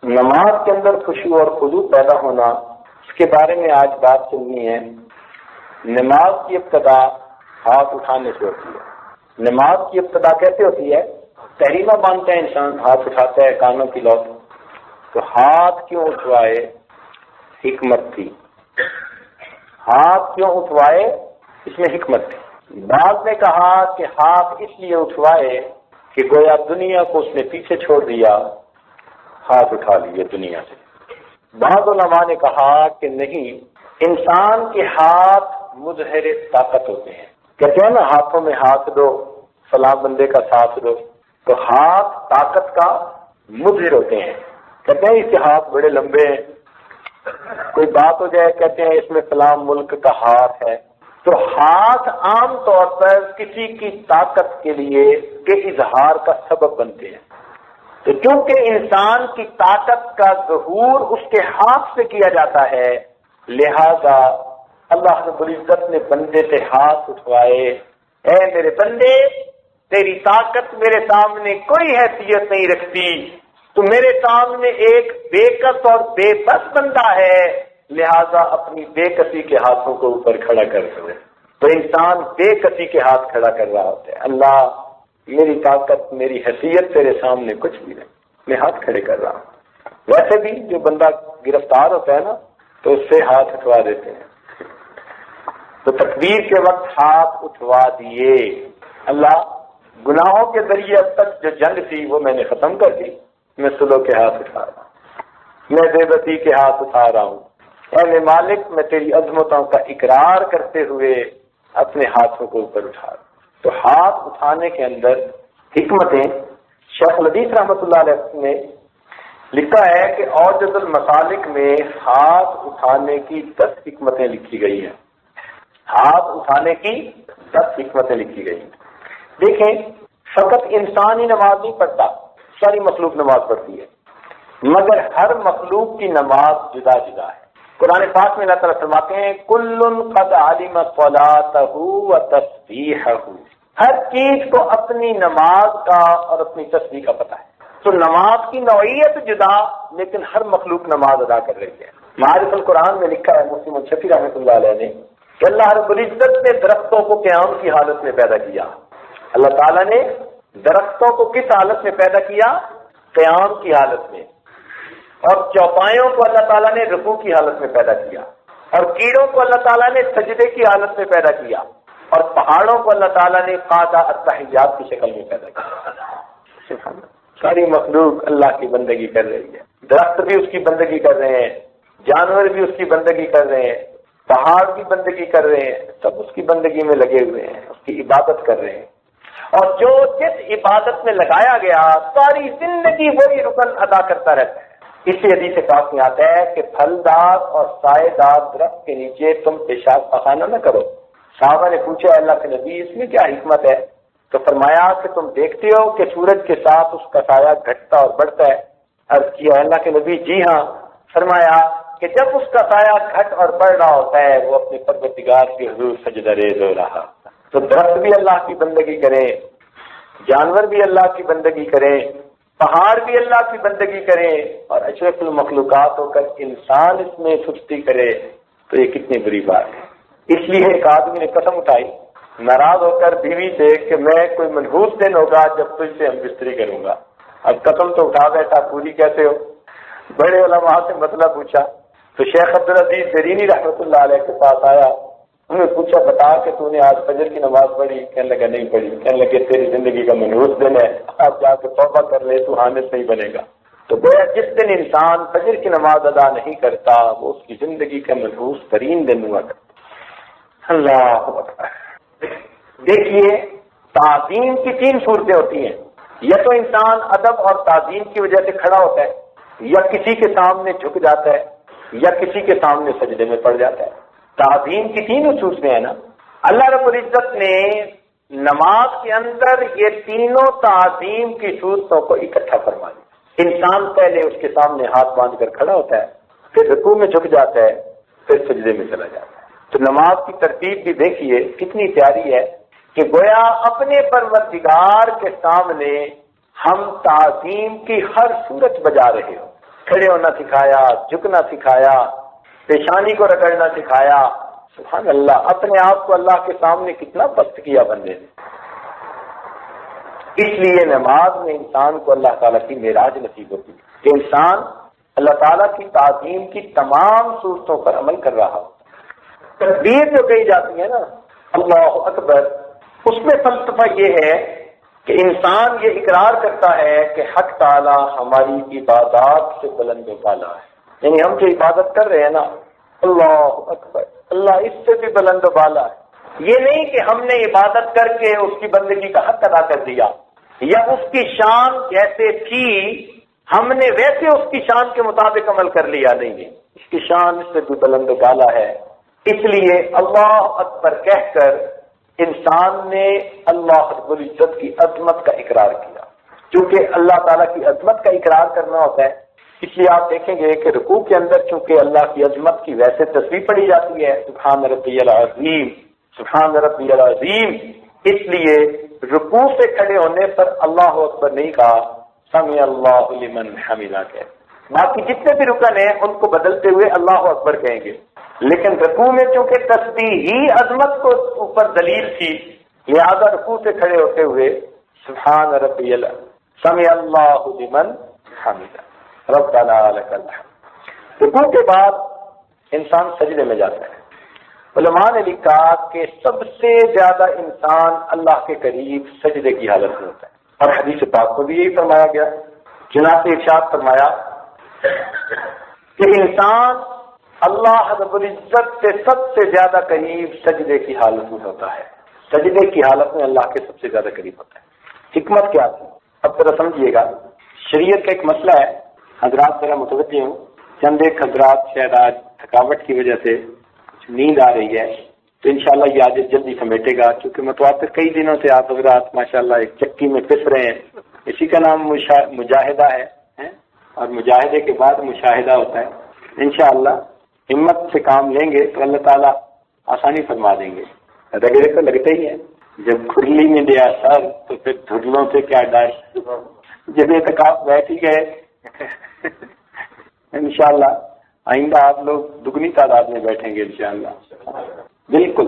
نماز کے اندر خشوع اور خضوع پیدا ہونا، اس کے بارے میں آج بات سننی ہے۔ نماز کی ابتدا ہاتھ اٹھانے سے ہوتی ہے۔ نماز کی ابتدا کیسے ہوتی ہے؟ تحریمہ باندھتا ہے انسان، ہاتھ اٹھاتا ہے کانوں کی لوٹ، تو ہاتھ کیوں اٹھوائے؟ حکمت تھی۔ ہاتھ کیوں اٹھوائے؟ اس میں حکمت تھی۔ بعض نے کہا کہ ہاتھ اس لیے اٹھوائے کہ گویا دنیا کو اس نے پیچھے چھوڑ دیا، ہاتھ اٹھا لیے دنیا سے۔ بعض علماء نے کہا کہ نہیں، انسان کے ہاتھ مظہر طاقت ہوتے ہیں۔ کہتے ہیں نا ہاتھوں میں ہاتھ دو فلاں بندے کا ساتھ دو، تو ہاتھ طاقت کا مظہر ہوتے ہیں۔ کہتے ہیں اس کے ہاتھ بڑے لمبے ہیں، کوئی بات ہو جائے کہتے ہیں اس میں فلاں ملک کا ہاتھ ہے۔ تو ہاتھ عام طور پر کسی کی طاقت کے لیے کے اظہار کا سبب بنتے ہیں۔ تو چونکہ انسان کی طاقت کا ظہور اس کے ہاتھ سے کیا جاتا ہے، لہذا اللہ رب العزت نے بندے سے ہاتھ اٹھوائے، اے میرے بندے تیری طاقت میرے سامنے کوئی حیثیت نہیں رکھتی، تو میرے سامنے ایک بے کس اور بے بس بندہ ہے، لہذا اپنی بے کسی کے ہاتھوں کو اوپر کھڑا کر دو۔ تو انسان بے کسی کے ہاتھ کھڑا کر رہا ہوتا ہے، اللہ میری طاقت میری حیثیت تیرے سامنے کچھ بھی نہیں، میں ہاتھ کھڑے کر رہا ہوں۔ ویسے بھی جو بندہ گرفتار ہوتا ہے نا تو اس سے ہاتھ اٹھوا دیتے ہیں، تو تکبیر کے وقت ہاتھ اٹھوا دیے۔ اللہ گناہوں کے ذریعے اب تک جو جنگ تھی وہ میں نے ختم کر دی، میں صلح کے ہاتھ اٹھا رہا ہوں، میں بے بسی کے ہاتھ اٹھا رہا ہوں، اے میرے مالک میں تیری عظمتوں کا اقرار کرتے ہوئے اپنے ہاتھوں کو اوپر اٹھا رہا ہوں۔ تو ہاتھ اٹھانے کے اندر حکمتیں، شیخ الحدیث رحمۃ اللہ علیہ نے لکھا ہے کہ اوجز المسالک میں ہاتھ اٹھانے کی 10 حکمتیں لکھی گئی ہیں۔ ہاتھ اٹھانے کی 10 حکمتیں لکھی گئی ہیں۔ دیکھیں، فقط انسان ہی نماز نہیں پڑھتا، ساری مخلوق نماز پڑھتی ہے، مگر ہر مخلوق کی نماز جدا جدا ہے۔ قرآن پاک میں اللہ تعالیٰ فرماتے ہیں کل قد علم صلاتہ و تسبیحہ، ہر چیز کو اپنی نماز کا اور اپنی تسبیح کا پتہ ہے۔ تو نماز کی نوعیت جدا، لیکن ہر مخلوق نماز ادا کر رہی ہے۔ معارف القرآن میں لکھا ہے مفتی منشفی رحمۃ اللہ علیہ نے کہ اللہ رب العزت نے درختوں کو قیام کی حالت میں پیدا کیا۔ اللہ تعالیٰ نے درختوں کو کس حالت میں پیدا کیا؟ قیام کی حالت میں۔ اور چوپایوں کو اللہ تعالیٰ نے رکوع کی حالت میں پیدا کیا، اور کیڑوں کو اللہ تعالیٰ نے سجدے کی حالت میں پیدا کیا، اور پہاڑوں کو اللہ تعالیٰ نے قاعدہ التحیات کی شکل میں پیدا کیا۔ ساری مخلوق اللہ کی بندگی کر رہی ہے، درخت بھی اس کی بندگی کر رہے ہیں، جانور بھی اس کی بندگی کر رہے ہیں، پہاڑ بھی بندگی کر رہے ہیں، سب اس کی بندگی میں لگے ہوئے ہیں، اس کی عبادت کر رہے ہیں۔ اور جو جس عبادت میں لگایا گیا ساری زندگی وہی رکن ادا کرتا رہتا ہے۔ اسی حدیث پاک میں آتا ہے کہ پھلدار اور سائے دار درخت کے نیچے تم پیشاب پخانہ نہ کرو۔ صحابہ نے پوچھا اللہ کے نبی اس میں کیا حکمت ہے؟ تو فرمایا کہ تم دیکھتے ہو کہ سورج کے ساتھ اس کا سایہ گھٹتا اور بڑھتا ہے۔ عرض کیا اللہ کے نبی جی ہاں۔ فرمایا کہ جب اس کا سایہ گھٹ اور بڑھ رہا ہوتا ہے وہ اپنے پروردگار کے حضور سجدہ ریز ہو رہا۔ تو درخت بھی اللہ کی بندگی کریں، جانور بھی اللہ کی بندگی کریں، پہاڑ بھی اللہ کی بندگی کریں، اور اشرف المخلوقات ہو کر انسان اس میں سستی کرے، تو یہ کتنی بری بات ہے۔ اس لیے ایک آدمی نے قسم اٹھائی ناراض ہو کر بیوی سے کہ میں کوئی منحوس دن ہوگا جب تجھ سے ہم بستری کروں گا۔ اب قسم تو اٹھا بیٹھا، پوری کیسے ہو؟ بڑے علماء سے مسئلہ پوچھا تو شیخ عبدالعزیز درینی رحمۃ اللہ علیہ کے پاس آیا، انہوں نے پوچھا بتا کہ تو نے آج فجر کی نماز پڑھی؟ کہنے لگا نہیں پڑھی۔ کہنے لگے تیری زندگی کا منحوس دن ہے، اب جا کے توبہ کر لے، تو حامد نہیں بنے گا۔ تو گویا جس دن انسان فجر کی نماز ادا نہیں کرتا وہ اس کی زندگی کا منحوس ترین دن ہوا کرتا۔ اللہ اکبر۔ دیکھیے تعظیم کی 3 صورتیں ہوتی ہیں، یا تو انسان ادب اور تعظیم کی وجہ سے کھڑا ہوتا ہے، یا کسی کے سامنے جھک جاتا ہے، یا کسی کے سامنے سجدے میں پڑ جاتا ہے۔ تعظیم کی 3 صورتیں ہیں نا۔ اللہ رب العزت نے نماز کے اندر یہ تینوں تعظیم کی صورتوں کو اکٹھا فرما دیا۔ انسان پہلے اس کے سامنے ہاتھ باندھ کر کھڑا ہوتا ہے، پھر رکوع میں جھک جاتا ہے، پھر سجدے میں چلا جاتا ہے۔ تو نماز کی ترتیب بھی دیکھیے کتنی پیاری ہے کہ گویا اپنے پروردگار کے سامنے ہم تعظیم کی ہر صورت بجا رہے ہو۔ کھڑے ہونا سکھایا، جھکنا سکھایا، پیشانی کو رگڑنا سکھایا. سبحان اللہ، اپنے آپ کو اللہ کے سامنے کتنا پست کیا بندے نے. اس لیے نماز میں انسان کو اللہ تعالیٰ کی معراج نصیب ہوتی ہے کہ انسان اللہ تعالیٰ کی تعظیم کی تمام صورتوں پر عمل کر رہا ہو. تکبیر جو کہی جاتی ہے نا، اللہ اکبر، اس میں فلسفہ یہ ہے کہ انسان یہ اقرار کرتا ہے کہ حق تعالیٰ ہماری عبادات سے بلند و بالا ہے. یعنی ہم جو عبادت کر رہے ہیں نا، اللہ اکبر، اللہ اس سے بھی بلند و بالا ہے. یہ نہیں کہ ہم نے عبادت کر کے اس کی بندگی کا حق ادا کر دیا، یا اس کی شان جیسے تھی ہم نے ویسے اس کی شان کے مطابق عمل کر لیا. نہیں، اس کی شان اس سے بھی بلند و بالا ہے. اس لیے اللہ اکبر کہہ کر انسان نے اللہ رب العزت کی عظمت کا اقرار کیا. چونکہ اللہ تعالیٰ کی عظمت کا اقرار کرنا ہوتا ہے، اس لیے آپ دیکھیں گے کہ رکوع کے اندر چونکہ اللہ کی عظمت کی ویسے تسبیح پڑھی جاتی ہے، سبحان ربی العظیم، سبحان ربی العظیم، اس لیے رکوع سے کھڑے ہونے پر اللہ اکبر نہیں کہا، سمع اللہ لمن حمدہ کہہ. باقی جتنے بھی رکن ہیں ان کو بدلتے ہوئے اللہ اکبر کہیں گے. لیکن رکوع میں چونکہ تسبیح ہی عظمت کو اوپر دلیل تھی، لہذا رکوع سے کھڑے ہوتے ہوئے سبحان ربی سمع اللہ لمن حمدہ ربنا لک الحمد. رکوع کے بعد انسان سجدے میں جاتا ہے. علماء نے لکھا کہ سب سے زیادہ انسان اللہ کے قریب سجدے کی حالت میں ہوتا ہے، اور حدیث پاک کو بھی یہی فرمایا گیا. چنانچہ ارشاد فرمایا کہ انسان اللہ رب العزت سے سب سے زیادہ قریب سجدے کی حالت میں ہوتا ہے. سجدے کی حالت میں اللہ کے سب سے زیادہ قریب ہوتا ہے. حکمت کیا تھی؟ اب ذرا سمجھیے گا. شریعت کا ایک مسئلہ ہے، حضرات ذرا متوجہ ہوں. چند ایک حضرات شاید آج تھکاوٹ کی وجہ سے نیند آ رہی ہے، تو انشاءاللہ یہ آج جلدی سمیٹے گا، کیونکہ متواتر کئی دنوں سے آپ حضرات ماشاءاللہ ایک چکی میں پس رہے ہیں. اسی کا نام مجاہدہ ہے، اور مجاہدے کے بعد مشاہدہ ہوتا ہے. انشاءاللہ ہمت سے کام لیں گے تو اللہ تعالیٰ آسانی فرما دیں گے. رگڑے تو لگتے ہی ہیں، جب کھرلی میں دیا سر تو پھر دھرلوں سے کیا ڈر. جب تک آپ بیٹھ ہی گئے انشاءاللہ آئندہ آپ لوگ دگنی تعداد میں بیٹھیں گے انشاءاللہ. بالکل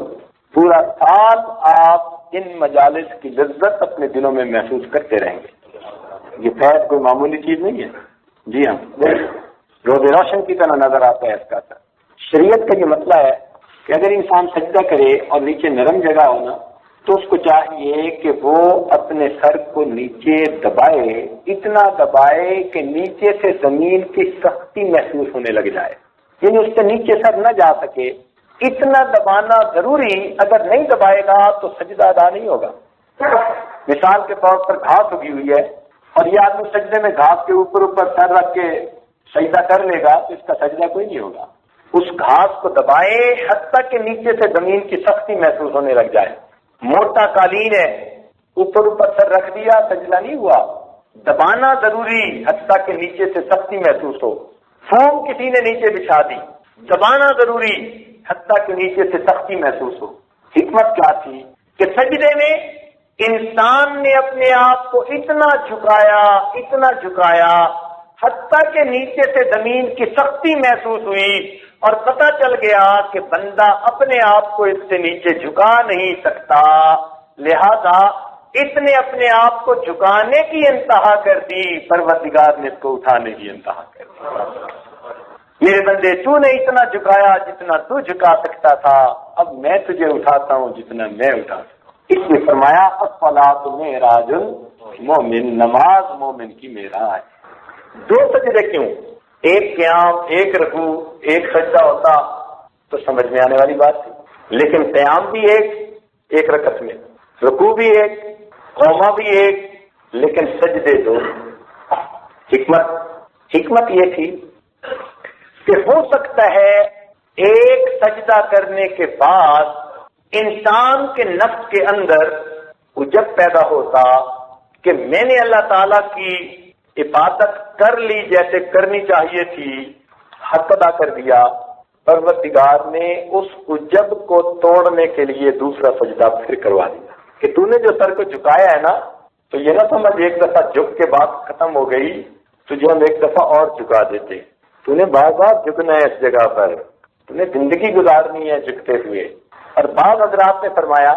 پورا سال آپ ان مجالس کی لذت اپنے دلوں میں محسوس کرتے رہیں گے. یہ فیض کوئی معمولی چیز نہیں ہے. جی ہاں، روز روشن کی طرح نظر آتا ہے اس کا اثر. شریعت کا یہ مسئلہ ہے کہ اگر انسان سجدہ کرے اور نیچے نرم جگہ ہونا، تو اس کو چاہیے کہ وہ اپنے سر کو نیچے دبائے، اتنا دبائے کہ نیچے سے زمین کی سختی محسوس ہونے لگ جائے. یعنی اس سے نیچے سر نہ جا سکے، اتنا دبانا ضروری. اگر نہیں دبائے گا تو سجدہ ادا نہیں ہوگا. مثال کے طور پر گھاس اگی ہوئی ہے اور یہ آدمی سجدے میں گھاس کے اوپر سر رکھ کے سجدہ کر لے گا تو اس کا سجدہ کوئی نہیں ہوگا. اس گھاس کو دبائے حتیٰ کہ نیچے سے زمین کی سختی محسوس ہونے لگ جائے. موٹا قالین ہے، اوپر سر رکھ دیا، سجدہ نہیں ہوا. دبانا ضروری حتیٰ کہ نیچے سے سختی محسوس ہو. فوم کسی نے نیچے بچھا دی، دبانا ضروری حتیٰ کہ نیچے سے سختی محسوس ہو. حکمت کیا تھی کہ سجدے میں انسان نے اپنے آپ کو اتنا جھکایا حتیٰ کہ نیچے سے زمین کی سختی محسوس ہوئی، اور پتہ چل گیا کہ بندہ اپنے آپ کو اس سے نیچے جھکا نہیں سکتا. لہذا اس نے اپنے آپ کو جھکانے کی انتہا کر دی، پروردگار نے اس کو اٹھانے کی انتہا کر دی. میرے بندے، تو نے اتنا جھکایا جتنا تو جھکا سکتا تھا، اب میں تجھے اٹھاتا ہوں جتنا میں اٹھا سکتا ہوں. اس نے فرمایا الصلاۃ معراج المومن، نماز مومن کی معراج. دو سجدے کیوں؟ ایک قیام، ایک رکوع، ایک سجدہ ہوتا تو سمجھ میں آنے والی بات تھی. لیکن قیام بھی ایک رکعت میں، رکوع بھی ایک، قوما بھی ایک، لیکن سجدے دو. حکمت یہ تھی کہ ہو سکتا ہے ایک سجدہ کرنے کے بعد انسان کے نفس کے اندر عجب پیدا ہوتا کہ میں نے اللہ تعالیٰ کی عبادت کر لی جیسے کرنی چاہیے تھی، حق ادا کر دیا. پروردگار نے اس عجب کو توڑنے کے لیے دوسرا سجدہ پھر کروا دیا کہ تو نے جو سر کو جھکایا ہے نا، تو یہ نہ سمجھ ایک دفعہ جھک کے بات ختم ہو گئی، تجھے ہم ایک دفعہ اور جھکا دیتے، تو نے بار بار جھکنا ہے اس جگہ پر، تو نے زندگی گزارنی ہے جھکتے ہوئے۔ اور بعض حضرات نے فرمایا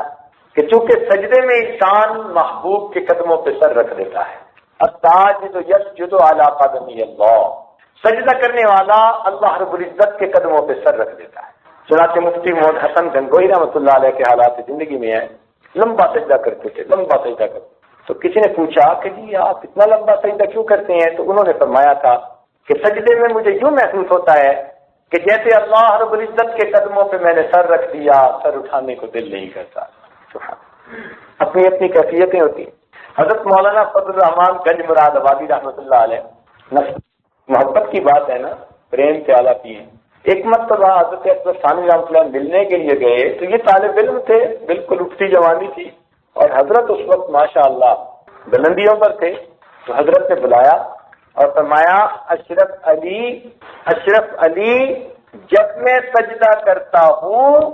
کہ چونکہ سجدے میں انسان محبوب کے قدموں پہ سر رکھ دیتا ہے، الساجد یسجد علی قدم اللہ، سجدہ کرنے والا اللہ رب العزت کے قدموں پہ سر رکھ دیتا ہے۔ چنانچہ مفتی محمد حسن گنگوئی رحمۃ اللہ علیہ کے حالات زندگی میں ہے، لمبا سجدہ کرتے تھے، لمبا سجدہ کرتے، تو کسی نے پوچھا کہ جی آپ اتنا لمبا سجدہ کیوں کرتے ہیں؟ تو انہوں نے فرمایا تھا کہ سجدے میں مجھے یوں محسوس ہوتا ہے کہ جیسے اللہ رب العزت کے قدموں پہ میں نے سر رکھ دیا، سر اٹھانے کو دل نہیں کرتا۔ اپنی اپنی کیفیتیں ہوتی ہیں۔ حضرت مولانا فضل الرحمان گنج مراد آبادی رحمۃ اللہ علیہ، محبت کی بات ہے نا، پریم پیالہ پیے۔ ایک مرتبہ حضرت اکبر ثانی رحمۃ اللہ ملنے کے لیے گئے، تو یہ طالب علم تھے، بالکل اٹھتی جوانی تھی، اور حضرت اس وقت ماشاء اللہ بلندیوں پر تھے۔ تو حضرت نے بلایا اور فرمایا اشرف علی جب میں سجدہ کرتا ہوں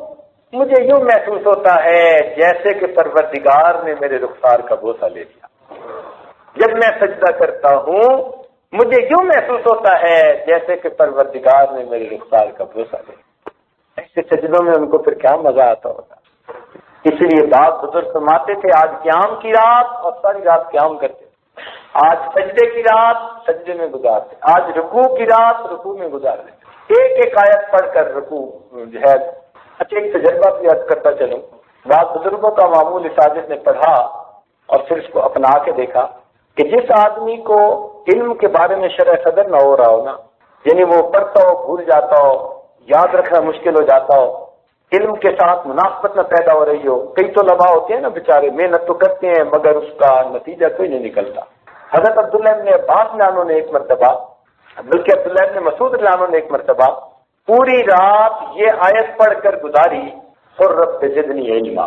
مجھے یوں محسوس ہوتا ہے جیسے کہ پروردگار نے میرے رخسار کا بوسہ لے لیا۔ جب میں سجدہ کرتا ہوں مجھے یوں محسوس ہوتا ہے جیسے کہ پروردگار نے میرے رخسار کا بوسہ لے لیا۔ ایسے سجدوں میں ان کو پھر کیا مزہ آتا ہوگا۔ اس لیے بات بزرگ فرماتے تھے آج قیام کی رات اور ساری رات قیام کرتے، آج سجدے کی رات سجدے میں گزارتے، آج رکوع کی رات رکوع میں گزار دیتے، ایک ایک آیت پڑھ کر رکوع جو ہے۔ اچھا ایک تجربہ بھی یاد کرتا چلوں، بعض بزرگوں کا معمول ساجد نے پڑھا اور پھر اس کو اپنا کے دیکھا کہ جس آدمی کو علم کے بارے میں شرح صدر نہ ہو رہا ہو نا، یعنی وہ پڑھتا ہو بھول جاتا ہو، یاد رکھنا مشکل ہو جاتا ہو، علم کے ساتھ مناسبت نہ پیدا ہو رہی ہو، کئی تو طلباء ہوتے ہیں نا بیچارے محنت تو کرتے ہیں مگر اس کا نتیجہ کوئی نہیں نکلتا۔ حضرت عبداللہ ابن عباس لانو نے ایک مرتبہ، بلکہ عبداللہ ابن مسعود لانو نے ایک مرتبہ پوری رات یہ آیت پڑھ کر گزاری، اور رب زدنی علما،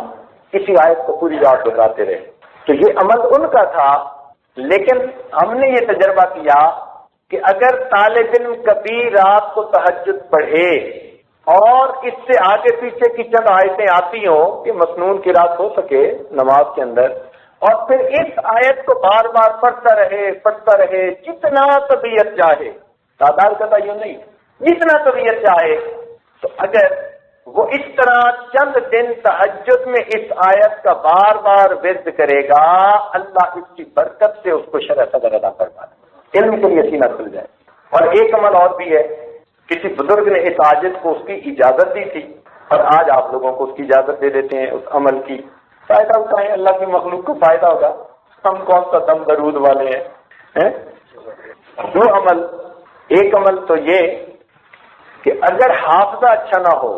اسی آیت کو پوری رات گزارتے رہے۔ تو یہ عمل ان کا تھا، لیکن ہم نے یہ تجربہ کیا کہ اگر طالب علم کبھی رات کو تہجد پڑھے اور اس سے آگے پیچھے کی چند آیتیں آتی ہوں کہ مسنون کی رات ہو سکے نماز کے اندر، اور پھر اس آیت کو بار بار پڑھتا رہے جتنا طبیعت چاہے، تعداد کا تعین نہیں، جتنا طبیعت چاہے، تو اگر وہ اس طرح چند دن تہجد میں اس آیت کا بار بار ورد کرے گا، اللہ اس کی برکت سے اس کو شرح صدر ادا فرما دے، علم کے لیے سینہ کھل جائے۔ اور ایک عمل اور بھی ہے، کسی بزرگ نے اس عاجز کو اس کی اجازت دی تھی، اور آج آپ لوگوں کو اس کی اجازت دے دیتے ہیں اس عمل کی، فائدہ اٹھائیں، اللہ کی مخلوق کو فائدہ ہوگا، ہم کون سا دم درود والے ہیں۔ دو عمل، ایک عمل تو یہ کہ اگر حافظہ اچھا نہ ہو،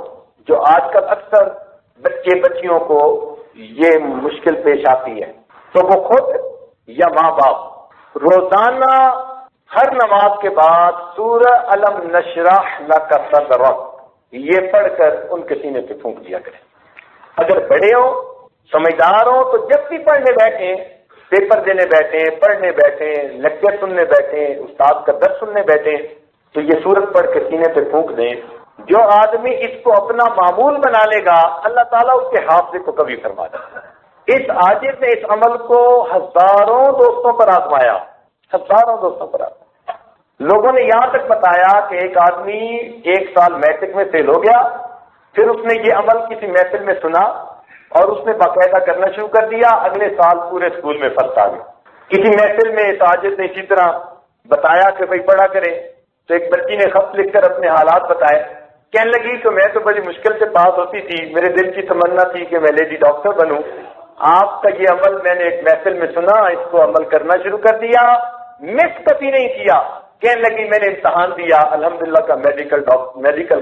جو آج کل اکثر بچے بچیوں کو یہ مشکل پیش آتی ہے، تو وہ خود یا ماں باپ روزانہ ہر نماز کے بعد سورہ الم نشرح لک صدرک یہ پڑھ کر ان کے سینے پہ پھونک دیا کریں۔ اگر بڑے ہوں، سمجھدار ہوں، تو جب بھی پڑھنے بیٹھیں، پیپر دینے بیٹھیں، پڑھنے بیٹھیں، لیکچر سننے بیٹھیں، استاد کا درس سننے بیٹھیں، تو یہ سورت پڑھ کے سینے پہ پھونک دیں۔ جو آدمی اس کو اپنا معمول بنا لے گا، اللہ تعالیٰ اس کے حافظے کو کبھی فرما دے گا۔ اس عاجز نے اس عمل کو ہزاروں دوستوں پر آزمایا، ہزاروں دوستوں پر آزمایا۔ لوگوں نے یہاں تک بتایا کہ ایک آدمی 1 سال میٹرک میں فیل ہو گیا، پھر اس نے یہ عمل کسی محفل میں سنا اور اس نے باقاعدہ کرنا شروع کر دیا، اگلے سال پورے اسکول میں فرسٹ آ گیا۔ کسی محفل میں اس عاجز نے اسی طرح بتایا کہ بھائی پڑھا کرے، تو ایک بچی نے خط لکھ کر اپنے حالات بتائے، کہنے لگی کہ میں تو بڑی مشکل سے پاس ہوتی تھی، میرے دل کی تمنا تھی کہ میں لیڈی ڈاکٹر بنوں، آپ کا یہ عمل میں نے ایک محفل میں سنا، اس کو عمل کرنا شروع کر دیا، مس کبھی نہیں کیا۔ کہنے لگی میں نے امتحان دیا، الحمدللہ کا میڈیکل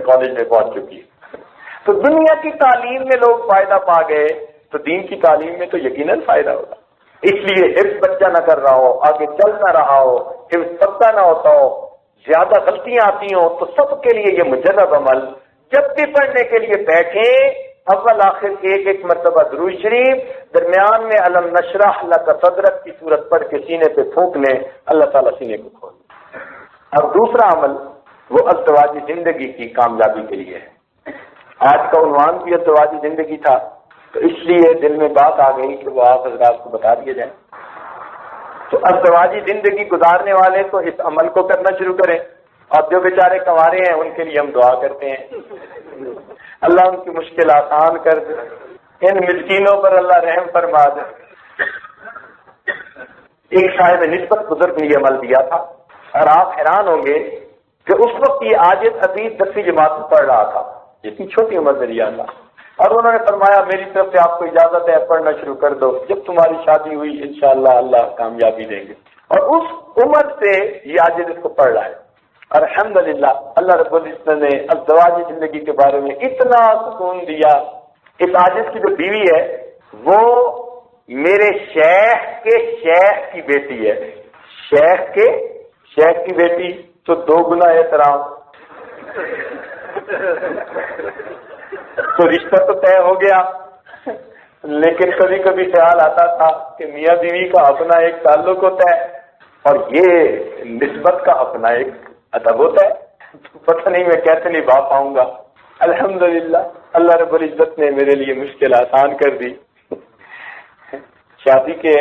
کالج میں پہنچ چکی۔ تو دنیا کی تعلیم میں لوگ فائدہ پا گئے، تو دین کی تعلیم میں تو یقیناً فائدہ ہوگا۔ اس لیے حفظ بچہ نہ کر رہا ہو، آگے چل نہ رہا ہو، حفظ پتہ نہ ہوتا ہو، زیادہ غلطیاں آتی ہوں، تو سب کے لیے یہ مجرب عمل، جب بھی پڑھنے کے لیے بیٹھیں اول آخر ایک مرتبہ درود شریف، درمیان میں علم نشرح لک صدرک کی صورت پڑھ کے سینے پہ پھونک لیں، اللہ تعالیٰ سینے کو کھول دیں۔ اب دوسرا عمل وہ ازدواجی زندگی کی کامیابی کے لیے ہے۔ آج کا عنوان بھی ازدواجی زندگی تھا، تو اس لیے دل میں بات آ گئی کہ وہ آپ حضرات کو بتا دیے جائیں۔ تو ازدواجی زندگی گزارنے والے تو اس عمل کو کرنا شروع کریں، اور جو بیچارے کنوارے ہیں ان کے لیے ہم دعا کرتے ہیں اللہ ان کی مشکل آسان کر دے، ان مسکینوں پر اللہ رحم فرما دے۔ ایک صاحب نسبت بزرگ نے یہ عمل دیا تھا، اور آپ حیران ہوں گے کہ اس وقت یہ عاجز عبید 10ویں جماعت میں پڑھ رہا تھا، اتنی چھوٹی عمر میں لیا تھا، اور انہوں نے فرمایا میری طرف سے آپ کو اجازت ہے، پڑھنا شروع کر دو، جب تمہاری شادی ہوئی انشاءاللہ اللہ کامیابی دیں گے۔ اور اس عمر سے یہ عاجز اس کو پڑھ رہا ہے، اور الحمدللہ اللہ رب العزت نے ازدواجی زندگی کے بارے میں اتنا سکون دیا۔ اس عاجز کی جو بیوی ہے وہ میرے شیخ کے شیخ کی بیٹی ہے، شیخ کے شیخ کی بیٹی تو 2 گنا احترام، تو رشتہ تو طے ہو گیا، لیکن کبھی کبھی خیال آتا تھا کہ میاں بیوی کا اپنا ایک تعلق ہوتا ہے اور یہ نسبت کا اپنا ایک ادب ہوتا ہے، تو پتہ نہیں میں کیسے نبھا پاؤں گا۔ الحمدللہ اللہ رب العزت نے میرے لیے مشکل آسان کر دی۔ شادی کے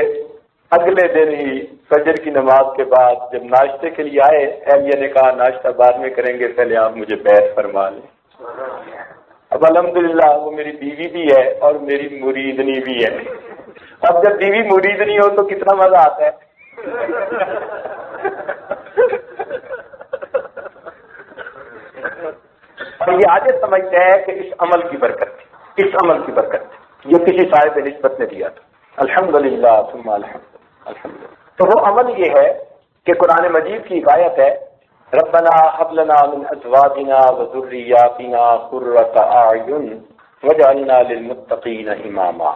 اگلے دن ہی فجر کی نماز کے بعد جب ناشتے کے لیے آئے، اہلیہ نے کہا ناشتہ بعد میں کریں گے، پہلے آپ مجھے بیعت فرما لیں۔ اب الحمدللہ وہ میری بیوی بھی ہے اور میری مریدنی بھی ہے۔ اب جب بیوی مریدنی ہو تو کتنا مزہ آتا ہے۔ اور یہ عادت سمجھتا ہے کہ اس عمل کی برکت تھی، اس عمل کی برکت تھی، یہ کسی صاحب نسبت نے دیا تھا۔ الحمدللہ ثم الحمدللہ۔ تو وہ عمل یہ ہے کہ قرآن مجید کی آیت ہے ربنا هب لنا من ازواجنا وذرياتنا قرة اعین واجعلنا للمتقین اماما۔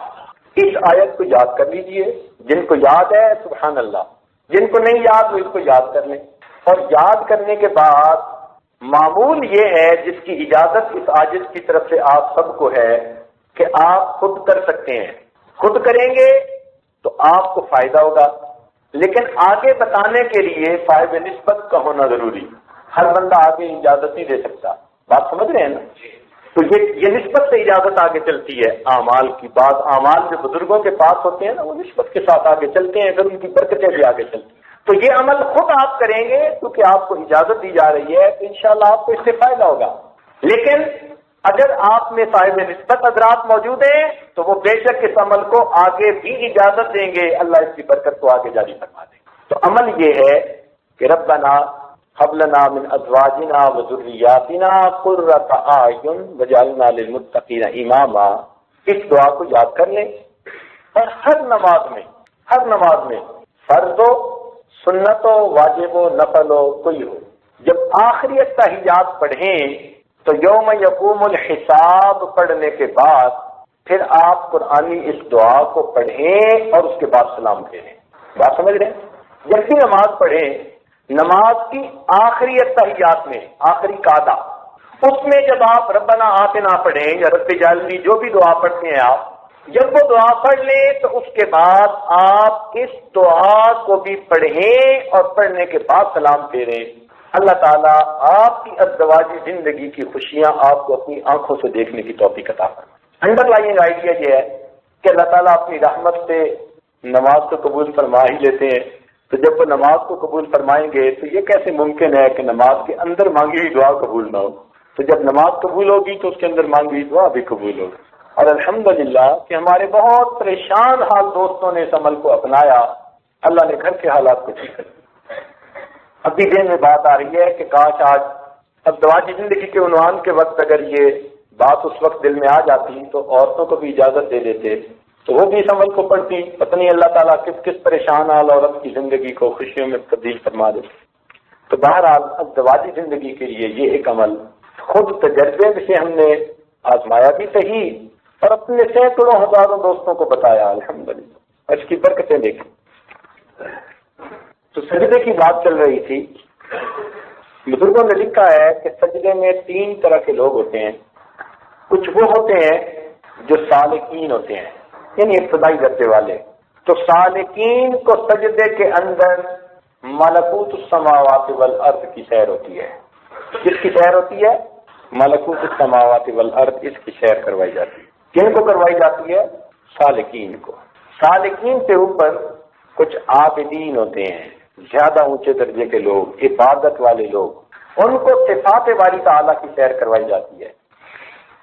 اس آیت کو یاد کر لیجئے، جن کو یاد ہے سبحان اللہ، جن کو نہیں یاد وہ اس کو یاد کر لیں، اور یاد کرنے کے بعد معمول یہ ہے جس کی اجازت اس عاجز کی طرف سے آپ سب کو ہے کہ آپ خود کر سکتے ہیں، خود کریں گے تو آپ کو فائدہ ہوگا، لیکن آگے بتانے کے لیے صاحب نسبت کا ہونا ضروری۔ ہر بندہ آگے اجازت نہیں دے سکتا، بات سمجھ رہے ہیں نا؟ تو یہ نسبت سے اجازت آگے چلتی ہے۔ اعمال کی بات، اعمال جو بزرگوں کے پاس ہوتے ہیں نا وہ نسبت کے ساتھ آگے چلتے ہیں، پھر ان کی برکتیں بھی آگے چلتی ہیں۔ تو یہ عمل خود آپ کریں گے کیونکہ آپ کو اجازت دی جا رہی ہے، تو انشاءاللہ آپ کو اس سے فائدہ ہوگا۔ لیکن اگر آپ میں صاحب نسبت حضرات موجود ہیں تو وہ بے شک اس عمل کو آگے بھی اجازت دیں گے، اللہ اس کی برکت کو آگے جاری فرما دیں گے۔ تو عمل یہ ہے کہ ربنا هب لنا من ازواجنا وذریاتنا قرۃ اعین واجعلنا للمتقین اماما، اس دعا کو یاد کر لیں، اور ہر نماز میں فرض ہو، سنت ہو، واجب ہو، نفل ہو، کوئی ہو، جب آخری التحیات پڑھیں تو یوم یقوم الحساب پڑھنے کے بعد پھر آپ قرآنی اس دعا کو پڑھیں اور اس کے بعد سلام پھیریں۔ بات سمجھ رہے ہیں؟ جب بھی نماز پڑھیں، نماز کی آخری التحیات میں، آخری قاعدہ، اس میں جب آپ ربنا آتنا پڑھیں یا رب اجعلنی جو بھی دعا پڑھتے ہیں آپ، جب وہ دعا پڑھ لیں تو اس کے بعد آپ اس دعا کو بھی پڑھیں اور پڑھنے کے بعد سلام پھیریں۔ اللہ تعالیٰ آپ کی ازدواجی زندگی کی خوشیاں آپ کو اپنی آنکھوں سے دیکھنے کی توفیق عطا فرمائے۔ انڈر لائنگ آئیڈیا یہ ہے کہ اللہ تعالیٰ اپنی رحمت سے نماز کو قبول فرما ہی لیتے ہیں، تو جب وہ نماز کو قبول فرمائیں گے تو یہ کیسے ممکن ہے کہ نماز کے اندر مانگی ہوئی دعا قبول نہ ہو؟ تو جب نماز قبول ہوگی تو اس کے اندر مانگی ہوئی دعا بھی قبول ہوگی۔ اور الحمدللہ کہ ہمارے بہت پریشان حال دوستوں نے اس عمل کو اپنایا، اللہ نے گھر کے حالات کو ٹھیک کر دیا۔ ابھی دن میں بات آ رہی ہے کہ کاش آج ازدواجی زندگی کے عنوان کے وقت اگر یہ بات اس وقت دل میں آ جاتی تو عورتوں کو بھی اجازت دے دیتے تو وہ بھی اس عمل کو پڑھتی، پتہ نہیں اللہ تعالیٰ کس پریشان حال عورت کی زندگی کو خوشیوں میں تبدیل فرما دیتے۔ تو بہرحال ازدواجی زندگی کے لیے یہ ایک عمل خود تجربے سے ہم نے آزمایا بھی صحیح، اور اپنے سینکڑوں ہزاروں دوستوں کو بتایا الحمدللہ، اور اس کی برکتیں دیکھیں۔ تو سجدے کی بات چل رہی تھی، بزرگوں نے لکھا ہے کہ سجدے میں 3 طرح کے لوگ ہوتے ہیں۔ کچھ وہ ہوتے ہیں جو سالکین ہوتے ہیں، یعنی ابتدائی درجے والے۔ تو سالکین کو سجدے کے اندر ملکوت السماوات والارض کی سیر ہوتی ہے۔ کس کی سیر ہوتی ہے؟ ملکوت السماوات والارض، اس کی سیر کروائی جاتی ہے۔ کن کو کروائی جاتی ہے؟ سالکین کو۔ سالکین سے اوپر کچھ عابدین ہوتے ہیں، زیادہ اونچے درجے کے لوگ، عبادت والے لوگ، ان کو صفات باری تعالیٰ کی سیر کروائی جاتی ہے،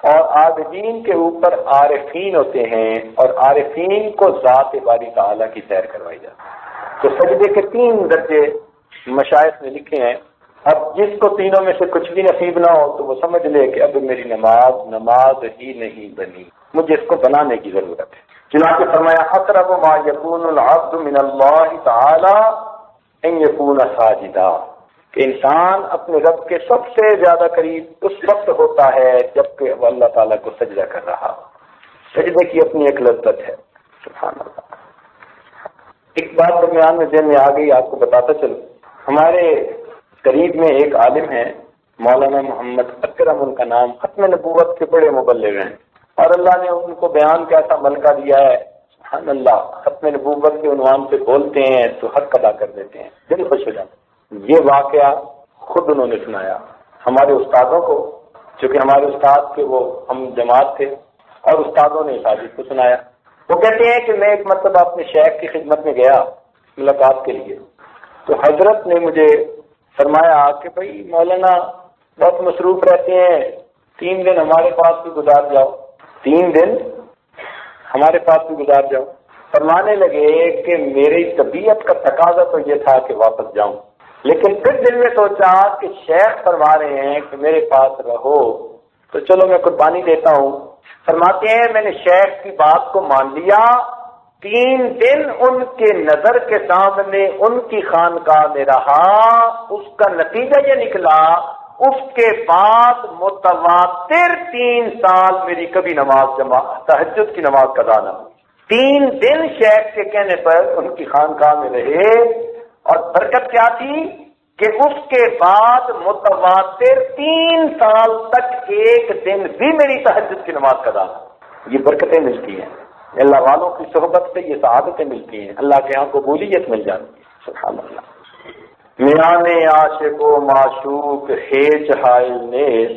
اور عابدین کے اوپر عارفین ہوتے ہیں، اور عارفین کو ذات باری تعالیٰ کی سیر کروائی جاتی ہے۔ تو سجدے کے 3 درجے مشائخ نے لکھے ہیں۔ اب جس کو تینوں میں سے کچھ بھی نصیب نہ ہو تو وہ سمجھ لے کہ اب میری نماز ہی نہیں بنی، مجھے اس کو بنانے کی ضرورت ہے۔ چنانچہ فرمایا اقرب ما یکون العبد من اللہ تعالی ان یکون ساجدا، کہ انسان اپنے رب کے سب سے زیادہ قریب اس وقت ہوتا ہے جبکہ وہ اللہ تعالیٰ کو سجدہ کر رہا ہو۔ سجدے کی اپنی ایک لذت ہے، سبحان اللہ۔ ایک بات درمیان میں ذہن میں آ گئی، آپ کو بتاتا چلوں۔ ہمارے قریب میں ایک عالم ہے مولانا محمد اکرم، ان کا نام، ختم نبوت کے بڑے مبلغ ہیں، اور اللہ نے ان کو بیان کا ایسا ملکہ دیا ہے، سبحان اللہ، ختم نبوت کے عنوان پہ بولتے ہیں تو حق ادا کر دیتے ہیں، دل خوش ہو جاتا ہے۔ یہ واقعہ خود انہوں نے سنایا ہمارے استادوں کو، چونکہ ہمارے استاد کے وہ ہم جماعت تھے، اور استادوں نے ساجد کو سنایا۔ وہ کہتے ہیں کہ میں ایک مرتبہ اپنے شیخ کی خدمت میں گیا ملاقات کے لیے، تو حضرت نے مجھے فرمایا کہ بھائی مولانا بہت مصروف رہتے ہیں، 3 دن ہمارے پاس بھی گزار جاؤ، 3 دن ہمارے پاس بھی گزار جاؤ۔ فرمانے لگے کہ میری طبیعت کا تقاضا تو یہ تھا کہ واپس جاؤں، لیکن پھر دل میں سوچا کہ شیخ فرما رہے ہیں کہ میرے پاس رہو تو چلو میں قربانی دیتا ہوں۔ فرماتے ہیں میں نے شیخ کی بات کو مان لیا، 3 دن ان کے نظر کے سامنے ان کی خانقاہ میں رہا، اس کا نتیجہ یہ نکلا اس کے بعد متواتر 3 سال میری کبھی نماز تہجد کی نماز قضا نہ ہوئی۔ 3 دن شیخ کے کہنے پر ان کی خانقاہ میں رہے، اور برکت کیا تھی کہ اس کے بعد متواتر 3 سال تک ایک دن بھی میری تہجد کی نماز قضا نہ ہوئی۔ یہ برکتیں ملتی ہیں اللہ والوں کی صحبت سے، یہ سعادتیں ملتی ہیں، اللہ کے ہاں قبولیت مل جاتی ہے، سبحان اللہ۔ میان عاشق و معشوق ہیج حائل نیز،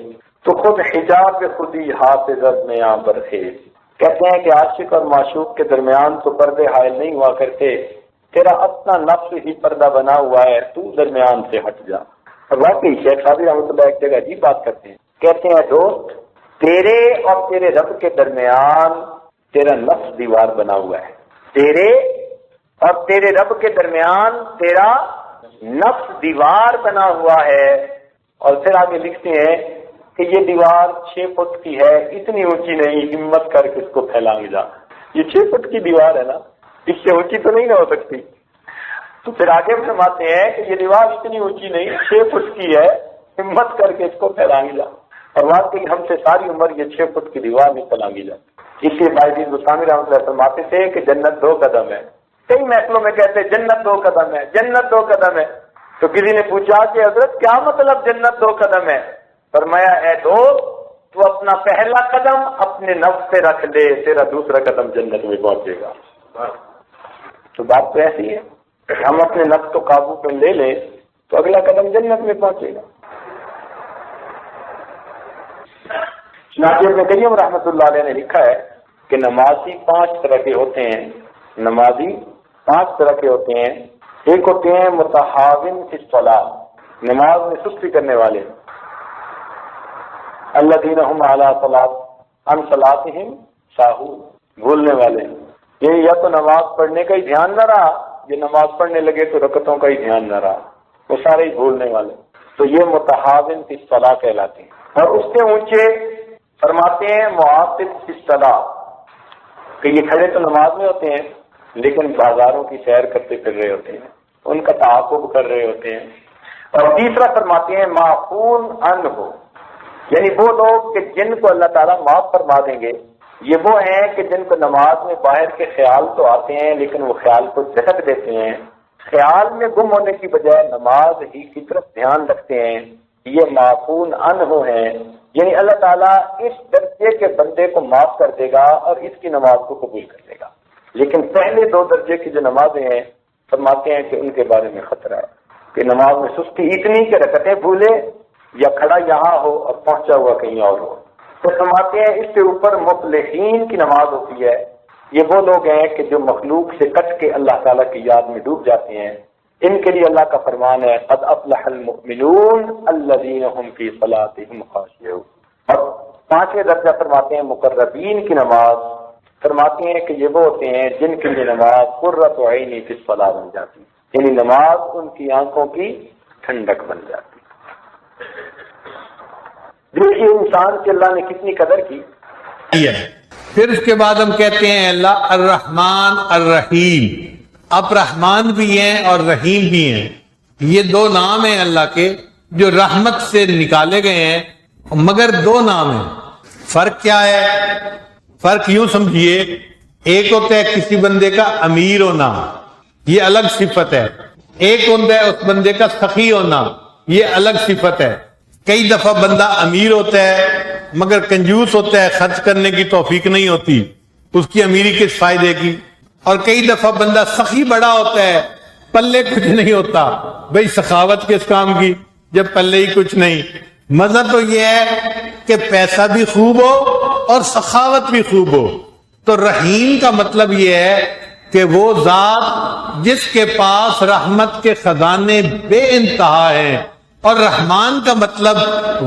تو خود حجاب خودی حافظت میں آ برخیز۔ کہتے ہیں کہ عاشق اور معشوق کے درمیان تو پردے حائل نہیں ہوا کرتے، تیرا اپنا نفس ہی پردہ بنا ہوا ہے، تو درمیان سے ہٹ جا۔ اور واقعی شیخ صاحب رحمۃ اللہ ایک جگہ عجیب بات کرتے ہیں، کہتے ہیں دوست تیرے اور تیرے رب کے درمیان تیرا نفس دیوار بنا ہوا ہے، تیرے اور تیرے رب کے درمیان تیرا نفس دیوار بنا ہوا ہے۔ اور پھر آگے لکھتے ہیں کہ یہ دیوار 6 فٹ کی ہے، اتنی اونچی نہیں، ہمت کر کے اس کو پھیلائیں جا۔ یہ 6 فٹ کی دیوار ہے نا، اس سے اونچی تو نہیں نہ ہو سکتی۔ تو پھر آگے فرماتے ہیں کہ یہ دیوار اتنی اونچی نہیں، 6 فٹ کی ہے، ہمت کر کے اس کو پھیلائیں جا۔ اور واقعی ہم سے ساری عمر یہ 6 فٹ کی دیوار نہیں پھیلائیں جاتی۔ اس لیے بھائی بستانی رحمۃ اللہ فرماتے تھے کہ جنت 2 قدم ہے۔ کئی محفلوں میں کہتے ہیں جنت 2 قدم ہے، جنت 2 قدم ہے۔ تو کسی نے پوچھا کہ حضرت کیا مطلب جنت 2 قدم ہے؟ فرمایا اے دوست تو اپنا پہلا قدم اپنے نفس سے رکھ لے، تیرا دوسرا قدم جنت میں پہنچے گا۔ تو بات تو ایسی ہے، ہم اپنے نفس کو قابو پہ لے لیں تو اگلا قدم جنت میں پہنچے گا۔ چنانچہ ابن قیم رحمۃ اللہ علیہ نے لکھا ہے کہ نمازی 5 طرح کے ہوتے ہیں، نمازی 5 طرح کے ہوتے ہیں۔ ایک ہوتے ہیں متحاون فی الصلاۃ، نماز میں سستی کرنے والے، الذین هم علی عن صلاتہم ساہون، بھولنے والے۔ یہ یا تو نماز پڑھنے کا ہی دھیان نہ رہا، یہ نماز پڑھنے لگے تو رکعتوں کا ہی دھیان نہ رہا، وہ سارے ہی بھولنے والے، تو یہ متحاون فی الصلاۃ کہلاتے ہیں۔ اور اس سے اونچے فرماتے ہیں معاطف فی الصلاۃ، کہ یہ کھڑے تو نماز میں ہوتے ہیں لیکن بازاروں کی سیر کرتے پھر رہے ہوتے ہیں، ان کا تعاقب کر رہے ہوتے ہیں۔ اور تیسرا فرماتے ہیں معفون عنہ، یعنی وہ لوگ کہ جن کو اللہ تعالیٰ معاف فرما دیں گے، یہ وہ ہیں کہ جن کو نماز میں باہر کے خیال تو آتے ہیں لیکن وہ خیال کو جھٹک دیتے ہیں، خیال میں گم ہونے کی بجائے نماز ہی کی طرف دھیان رکھتے ہیں، یہ معفون عنہ ہیں، یعنی اللہ تعالیٰ اس درجے کے بندے کو معاف کر دے گا اور اس کی نماز کو قبول کر دے گا۔ لیکن پہلے 2 درجے کی جو نمازیں ہیں فرماتے ہیں کہ ان کے بارے میں خطرہ ہے، کہ نماز میں سستی اتنی کہ رکعتیں بھولے یا کھڑا یہاں ہو اور پہنچا ہوا کہیں اور ہو۔ تو فرماتے ہیں اس سے اوپر مفلحین کی نماز ہوتی ہے، یہ وہ لوگ ہیں کہ جو مخلوق سے کٹ کے اللہ تعالیٰ کی یاد میں ڈوب جاتے ہیں، ان کے لیے اللہ کا فرمان ہے قد افلح المؤمنون الذین هم فی صلاتهم خاشعون۔ اور 5ویں درجہ فرماتے ہیں مقربین کی نماز، فرماتے ہیں کہ یہ وہ ہوتے ہیں جن کے لیے نماز قرۃ عین فی الصلاۃ بن جاتی ہے، یعنی نماز ان کی آنکھوں کی ٹھنڈک بن جاتی ہے۔ دیکھیے انسان کی اللہ نے کتنی قدر کی۔ پھر اس کے بعد ہم کہتے ہیں اللہ الرحمن الرحیم۔ اب رحمان بھی ہیں اور رحیم بھی ہیں، یہ 2 نام ہیں اللہ کے جو رحمت سے نکالے گئے ہیں، مگر 2 نام ہیں۔ فرق کیا ہے؟ فرق یوں سمجھیے، ایک ہوتا ہے کسی بندے کا امیر ہونا، یہ الگ صفت ہے، ایک ہوتا ہے اس بندے کا سخی ہونا، یہ الگ صفت ہے۔ کئی دفعہ بندہ امیر ہوتا ہے مگر کنجوس ہوتا ہے، خرچ کرنے کی توفیق نہیں ہوتی، اس کی امیری کس فائدے کی؟ اور کئی دفعہ بندہ سخی بڑا ہوتا ہے، پلے کچھ نہیں ہوتا، بھئی سخاوت کس کام کی جب پلے ہی کچھ نہیں۔ مزہ تو یہ ہے کہ پیسہ بھی خوب ہو اور سخاوت بھی خوب ہو۔ تو رحیم کا مطلب یہ ہے کہ وہ ذات جس کے پاس رحمت کے خزانے بے انتہا ہیں، اور رحمان کا مطلب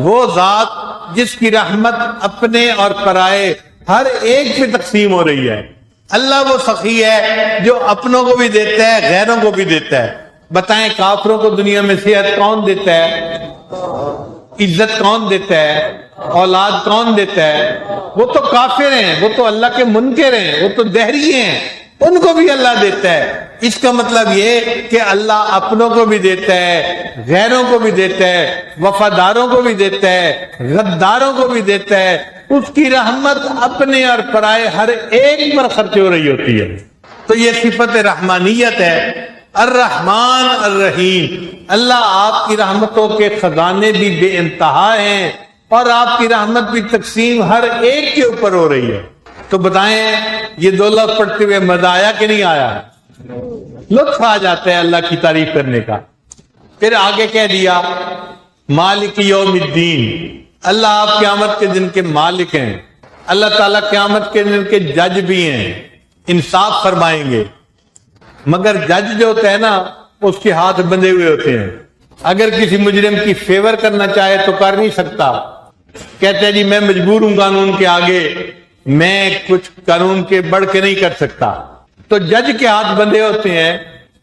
وہ ذات جس کی رحمت اپنے اور پرائے ہر ایک پہ تقسیم ہو رہی ہے۔ اللہ وہ سخی ہے جو اپنوں کو بھی دیتا ہے، غیروں کو بھی دیتا ہے۔ بتائیں کافروں کو دنیا میں صحت کون دیتا ہے؟ عزت کون دیتا ہے؟ اولاد کون دیتا ہے؟ وہ تو کافر ہیں، وہ تو اللہ کے منکر ہیں، وہ تو دہری ہیں، ان کو بھی اللہ دیتا ہے۔ اس کا مطلب یہ کہ اللہ اپنوں کو بھی دیتا ہے، غیروں کو بھی دیتا ہے، وفاداروں کو بھی دیتا ہے، غداروں کو بھی دیتا ہے۔ اس کی رحمت اپنے اور پرائے ہر ایک پر خرچ ہو رہی ہوتی ہے۔ تو یہ صفت رحمانیت ہے۔ الرحمن الرحیم، اللہ آپ کی رحمتوں کے خزانے بھی بے انتہا ہیں اور آپ کی رحمت بھی تقسیم ہر ایک کے اوپر ہو رہی ہے۔ تو بتائیں یہ 2 لفظ پڑھتے ہوئے مزہ آیا کہ نہیں آیا؟ لطف آ جاتا ہے اللہ کی تعریف کرنے کا۔ پھر آگے کہہ دیا مالک یوم الدین، اللہ آپ قیامت کے دن کے مالک ہیں، اللہ تعالیٰ قیامت کے دن کے جج بھی ہیں، انصاف فرمائیں گے۔ مگر جج جو ہوتا ہے نا اس کے ہاتھ بندھے ہوئے ہوتے ہیں، اگر کسی مجرم کی فیور کرنا چاہے تو کر نہیں سکتا، کہتے ہیں جی میں مجبور ہوں قانون کے آگے، میں کچھ قانون کے بڑھ کے نہیں کر سکتا۔ تو جج کے ہاتھ بندھے ہوتے ہیں۔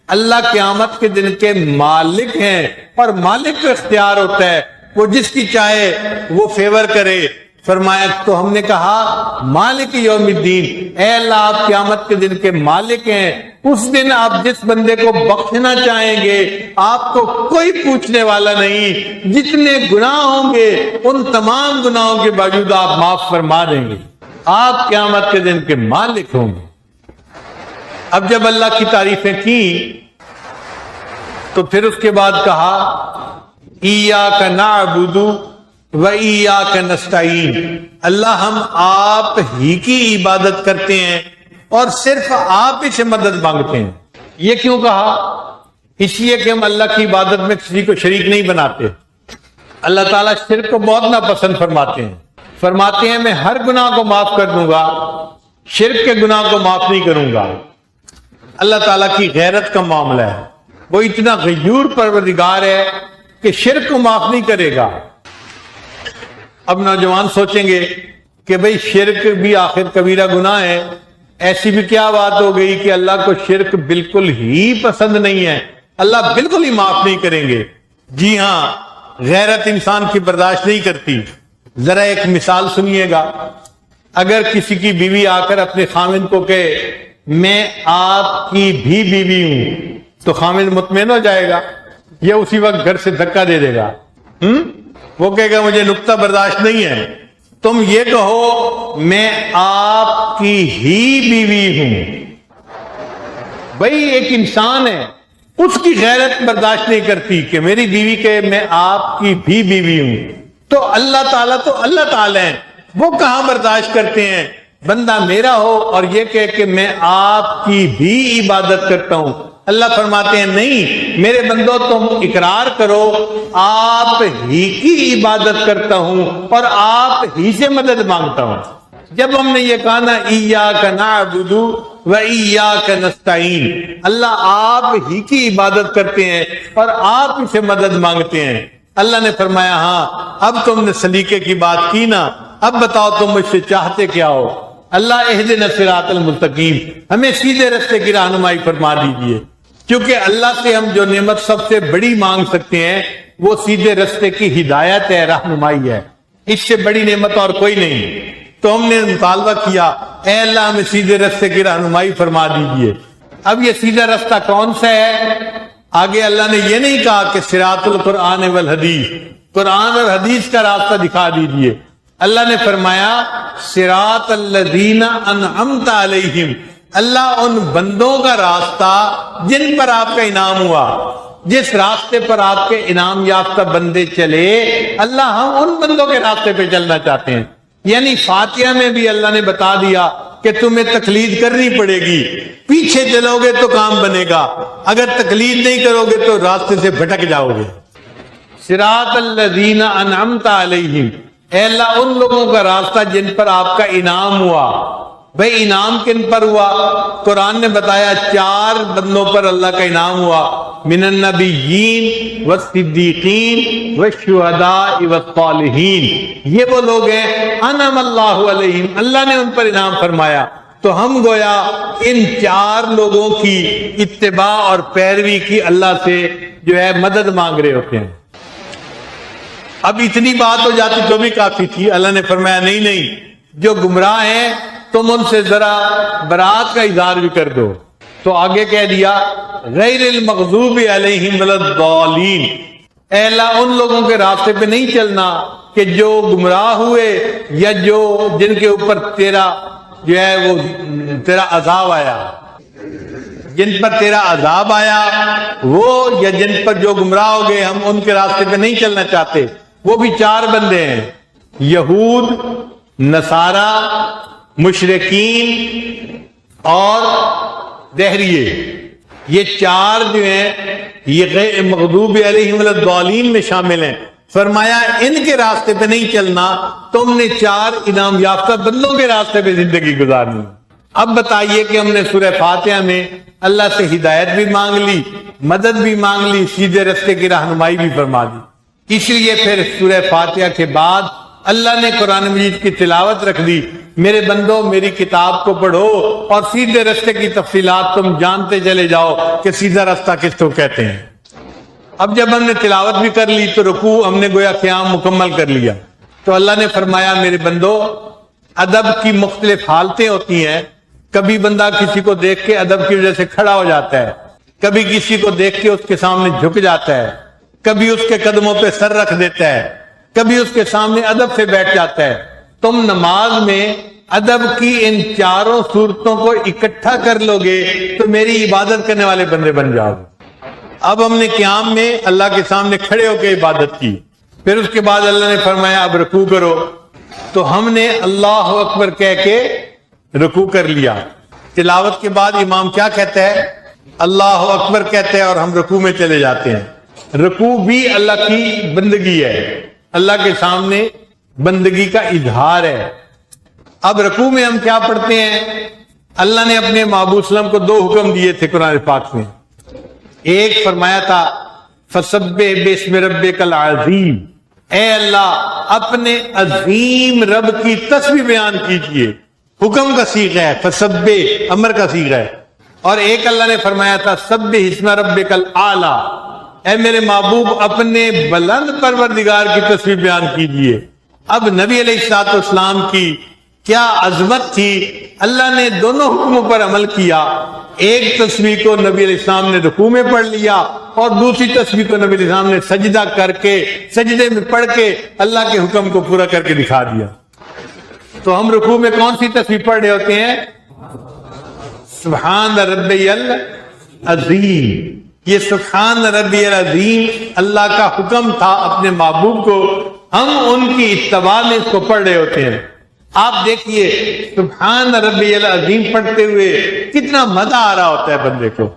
اللہ قیامت کے دن کے مالک ہیں اور مالک کو اختیار ہوتا ہے، وہ جس کی چاہے وہ فیور کرے۔ فرمایا تو ہم نے کہا مالک یوم الدین، اے اللہ آپ قیامت کے دن کے مالک ہیں، اس دن آپ جس بندے کو بخشنا چاہیں گے آپ کو کوئی پوچھنے والا نہیں، جتنے گناہ ہوں گے ان تمام گناہوں کے باوجود آپ معاف فرما دیں گے، آپ قیامت کے دن کے مالک ہوں گے۔ اب جب اللہ کی تعریفیں کی تو پھر اس کے بعد کہا ایاک نعبد و ایاک نستعین، اللہ ہم آپ ہی کی عبادت کرتے ہیں اور صرف آپ ہی سے مدد مانگتے ہیں۔ یہ کیوں کہا؟ اس لیے کہ ہم اللہ کی عبادت میں کسی کو شریک نہیں بناتے۔ اللہ تعالیٰ شرک کو بہت ناپسند فرماتے ہیں، فرماتے ہیں میں ہر گناہ کو معاف کر دوں گا، شرک کے گناہ کو معاف نہیں کروں گا۔ اللہ تعالیٰ کی غیرت کا معاملہ ہے، وہ اتنا غیور پروردگار ہے کہ شرک کو معاف نہیں کرے گا۔ اب نوجوان سوچیں گے کہ بھئی شرک بھی آخر کبیرہ گناہ ہے، ایسی بھی کیا بات ہو گئی کہ اللہ کو شرک بالکل ہی پسند نہیں ہے، اللہ بالکل ہی معاف نہیں کریں گے؟ جی ہاں، غیرت انسان کی برداشت نہیں کرتی۔ ذرا ایک مثال سنیے گا، اگر کسی کی بیوی آ کر اپنے خاوند کو کہے میں آپ کی بھی بیوی ہوں تو خاوند مطمئن ہو جائے گا یا اسی وقت گھر سے دھکا دے دے گا؟ وہ کہے گا مجھے نکتہ برداشت نہیں ہے۔ تم یہ کہو میں آپ کی ہی بیوی ہوں، بھائی ایک انسان ہے اس کی غیرت برداشت نہیں کرتی کہ میری بیوی کہ میں آپ کی بھی بیوی ہوں، تو اللہ تعالیٰ ہیں، وہ کہاں برداشت کرتے ہیں بندہ میرا ہو اور یہ کہ میں آپ کی بھی عبادت کرتا ہوں؟ اللہ فرماتے ہیں نہیں میرے بندو، تم اقرار کرو آپ ہی کی عبادت کرتا ہوں اور آپ ہی سے مدد مانگتا ہوں۔ جب ہم نے یہ کہا نا ایاک نعبد و ایاک نستعین، اللہ آپ ہی کی عبادت کرتے ہیں اور آپ ہی سے مدد مانگتے ہیں، اللہ نے فرمایا ہاں اب تم نے سلیقے کی بات کی نا، اب بتاؤ تم مجھ سے چاہتے کیا ہو؟ اللہ اہدنا الصراط المستقیم، ہمیں سیدھے راستے کی رہنمائی فرما دیجیے، کیونکہ اللہ سے ہم جو نعمت سب سے بڑی مانگ سکتے ہیں وہ سیدھے راستے کی ہدایت ہے، رہنمائی ہے، اس سے بڑی نعمت اور کوئی نہیں۔ تو ہم نے مطالبہ کیا اے اللہ ہمیں سیدھے راستے کی رہنمائی فرما دیجیے۔ اب یہ سیدھا راستہ کون سا ہے؟ آگے اللہ نے یہ نہیں کہا کہ صراط القرآن والحدیث، قرآن اور حدیث کا راستہ دکھا دیجیے، اللہ نے فرمایا صراط الذین انعمت علیہم، اللہ ان بندوں کا راستہ جن پر آپ کا انعام ہوا، جس راستے پر آپ کے انعام یافتہ بندے چلے، اللہ ہم ان بندوں کے راستے پہ چلنا چاہتے ہیں۔ یعنی فاتحہ میں بھی اللہ نے بتا دیا کہ تمہیں تقلید کرنی پڑے گی، پیچھے چلو گے تو کام بنے گا، اگر تقلید نہیں کرو گے تو راستے سے بھٹک جاؤ گے۔ صراط الذین انعمت علیہم، اے اللہ ان لوگوں کا راستہ جن پر آپ کا انعام ہوا۔ بھئی انعام کن پر ہوا؟ قرآن نے بتایا 4 بندوں پر اللہ کا انعام ہوا، من النبیین والصدیقین والشہداء والصالحین، یہ وہ لوگ ہیں انعم اللہ علیہم، اللہ نے ان پر انعام فرمایا۔ تو ہم گویا ان 4 لوگوں کی اتباع اور پیروی کی اللہ سے جو ہے مدد مانگ رہے ہوتے ہیں۔ اب اتنی بات ہو جاتی تو بھی کافی تھی، اللہ نے فرمایا نہیں نہیں، جو گمراہ ہیں تم ان سے ذرا برات کا اظہار بھی کر دو۔ تو آگے کہہ دیا غیر المغضوب علیہم ولا الضالین، اے اللہ ان لوگوں کے راستے پہ نہیں چلنا کہ جو گمراہ ہوئے یا جو جن کے اوپر تیرا جو ہے وہ تیرا عذاب آیا، جن پر تیرا عذاب آیا وہ، یا جن پر جو گمراہ ہو گئے ہم ان کے راستے پہ نہیں چلنا چاہتے۔ وہ بھی 4 بندے ہیں، یہود، نصارہ، مشرکین اور دہریے، یہ 4 جو ہیں یہ غیر مغضوب علیہم ولا الضالین میں شامل ہیں۔ فرمایا ان کے راستے پہ نہیں چلنا، تم نے 4 انعام یافتہ بندوں کے راستے پہ زندگی گزارنی۔ اب بتائیے کہ ہم نے سورہ فاتحہ میں اللہ سے ہدایت بھی مانگ لی، مدد بھی مانگ لی، سیدھے راستے کی رہنمائی بھی فرما دی، اس لیے پھر سورہ فاتحہ کے بعد اللہ نے قرآن مجید کی تلاوت رکھ دی، میرے بندوں میری کتاب کو پڑھو اور سیدھے راستے کی تفصیلات تم جانتے چلے جاؤ کہ سیدھا راستہ کس کو کہتے ہیں۔ اب جب ہم نے تلاوت بھی کر لی تو رکوع ہم نے گویا قیام مکمل کر لیا، تو اللہ نے فرمایا میرے بندوں ادب کی مختلف حالتیں ہوتی ہیں، کبھی بندہ کسی کو دیکھ کے ادب کی وجہ سے کھڑا ہو جاتا ہے، کبھی کسی کو دیکھ کے اس کے سامنے جھک جاتا ہے، کبھی اس کے قدموں پہ سر رکھ دیتا ہے، کبھی اس کے سامنے ادب سے بیٹھ جاتا ہے۔ تم نماز میں ادب کی ان 4 صورتوں کو اکٹھا کر لو گے تو میری عبادت کرنے والے بندے بن جاؤ گے۔ اب ہم نے قیام میں اللہ کے سامنے کھڑے ہو کے عبادت کی، پھر اس کے بعد اللہ نے فرمایا اب رکوع کرو، تو ہم نے اللہ اکبر کہہ کے رکوع کر لیا۔ تلاوت کے بعد امام کیا کہتا ہے؟ اللہ اکبر کہتے ہیں اور ہم رکوع میں چلے جاتے ہیں۔ رکوع بھی اللہ کی بندگی ہے، اللہ کے سامنے بندگی کا اظہار ہے۔ اب رکوع میں ہم کیا پڑھتے ہیں؟ اللہ نے اپنے محبوب صلی اللہ علیہ وسلم کو 2 حکم دیے تھے قرآن پاک میں۔ ایک فرمایا تھا فسبح باسم ربک العظیم، اے اللہ اپنے عظیم رب کی تسبیح بیان کیجئے، حکم کا صیغہ ہے، فسبح امر کا صیغہ ہے۔ اور ایک اللہ نے فرمایا تھا سبح اسم ربک الاعلی، اے میرے محبوب اپنے بلند پروردگار کی تسبیح بیان کیجئے۔ اب نبی علیہ الصلوۃ والسلام کی کیا عظمت تھی، اللہ نے دونوں حکموں پر عمل کیا۔ ایک تسبیح کو نبی علیہ السلام نے رکوع میں پڑھ لیا اور دوسری تسبیح کو نبی علیہ السلام نے سجدہ کر کے سجدے میں پڑھ کے اللہ کے حکم کو پورا کر کے دکھا دیا۔ تو ہم رکوع میں کون سی تسبیح پڑھ رہے ہوتے ہیں؟ سبحان ربی العظیم۔ یہ سبحان ربی العظیم اللہ کا حکم تھا اپنے محبوب کو، ہم ان کی اتباع میں اس کو پڑھ رہے ہوتے ہیں۔ آپ دیکھیے سبحان ربی العظیم پڑھتے ہوئے کتنا مزہ آ رہا ہوتا ہے بندے کو۔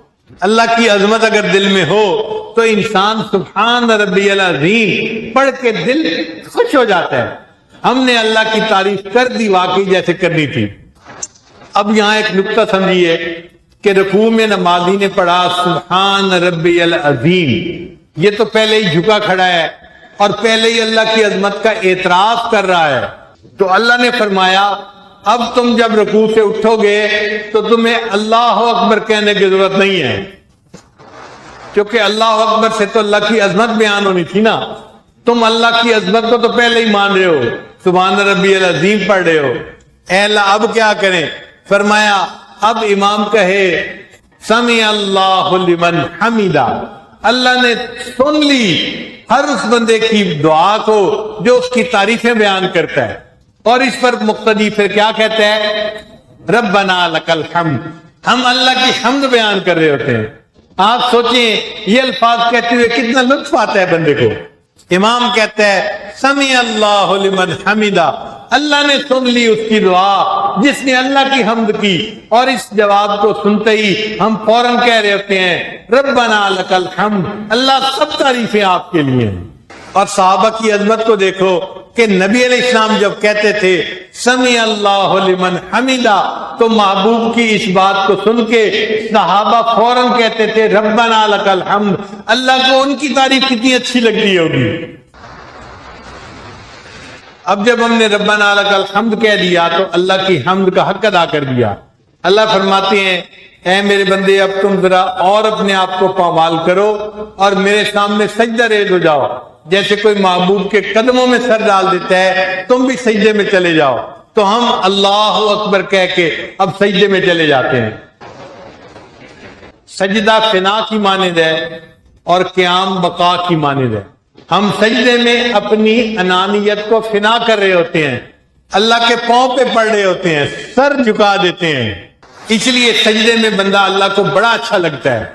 اللہ کی عظمت اگر دل میں ہو تو انسان سبحان ربی العظیم پڑھ کے دل خوش ہو جاتا ہے۔ ہم نے اللہ کی تعریف کر دی واقعی جیسے کرنی تھی۔ اب یہاں ایک نقطہ سمجھیے کہ رکوع میں نمازی نے پڑھا سبحان ربی العظیم، یہ تو پہلے ہی جھکا کھڑا ہے اور پہلے ہی اللہ کی عظمت کا اعتراف کر رہا ہے، تو اللہ نے فرمایا اب تم جب رکوع سے اٹھو گے تو تمہیں اللہ اکبر کہنے کی ضرورت نہیں ہے، کیونکہ اللہ اکبر سے تو اللہ کی عظمت بیان ہونی تھی نا، تم اللہ کی عظمت کو تو پہلے ہی مان رہے ہو، سبحان ربی العظیم پڑھ رہے ہو۔ اے اللہ اب کیا کریں؟ فرمایا اب امام کہے سمع اللہ لمن حمیدہ، اللہ نے سن لی ہر اس بندے کی دعا کو جو اس کی تعریفیں بیان کرتا ہے، اور اس پر مقتدی پھر کیا کہتا ہے؟ ربنا لک الحمد، ہم اللہ کی حمد بیان کر رہے ہوتے ہیں۔ آپ سوچیں یہ الفاظ کہتے ہوئے کتنا لطف آتا ہے بندے کو۔ امام کہتا ہے سمع اللہ لمن حمیدہ، اللہ نے سن لی اس کی دعا جس نے اللہ کی حمد کی، اور اس جواب کو سنتے ہی ہم فوراً کہہ رہے ہوتے ہیں ربنا لک الحمد، اللہ سب تعریفیں آپ کے لیے ہیں۔ اور صحابہ کی عظمت کو دیکھو کہ نبی علیہ السلام جب کہتے تھے سمع اللہ لمن حمیدہ تو محبوب کی اس بات کو سن کے صحابہ فوراً کہتے تھے ربنا لک الحمد، اللہ کو ان کی تعریف کتنی اچھی لگتی ہوگی۔ اب جب ہم نے ربنا لک الحمد کہہ دیا تو اللہ کی حمد کا حق ادا کر دیا۔ اللہ فرماتے ہیں اے میرے بندے اب تم ذرا اور اپنے آپ کو پامال کرو اور میرے سامنے سجدہ ریز ہو جاؤ، جیسے کوئی محبوب کے قدموں میں سر ڈال دیتا ہے تم بھی سجدے میں چلے جاؤ۔ تو ہم اللہ اکبر کہہ کے اب سجدے میں چلے جاتے ہیں۔ سجدہ فنا کی مانند ہے اور قیام بقا کی مانند ہے۔ ہم سجدے میں اپنی انانیت کو فنا کر رہے ہوتے ہیں، اللہ کے پاؤں پہ پڑ رہے ہوتے ہیں، سر جھکا دیتے ہیں، اس لیے سجدے میں بندہ اللہ کو بڑا اچھا لگتا ہے۔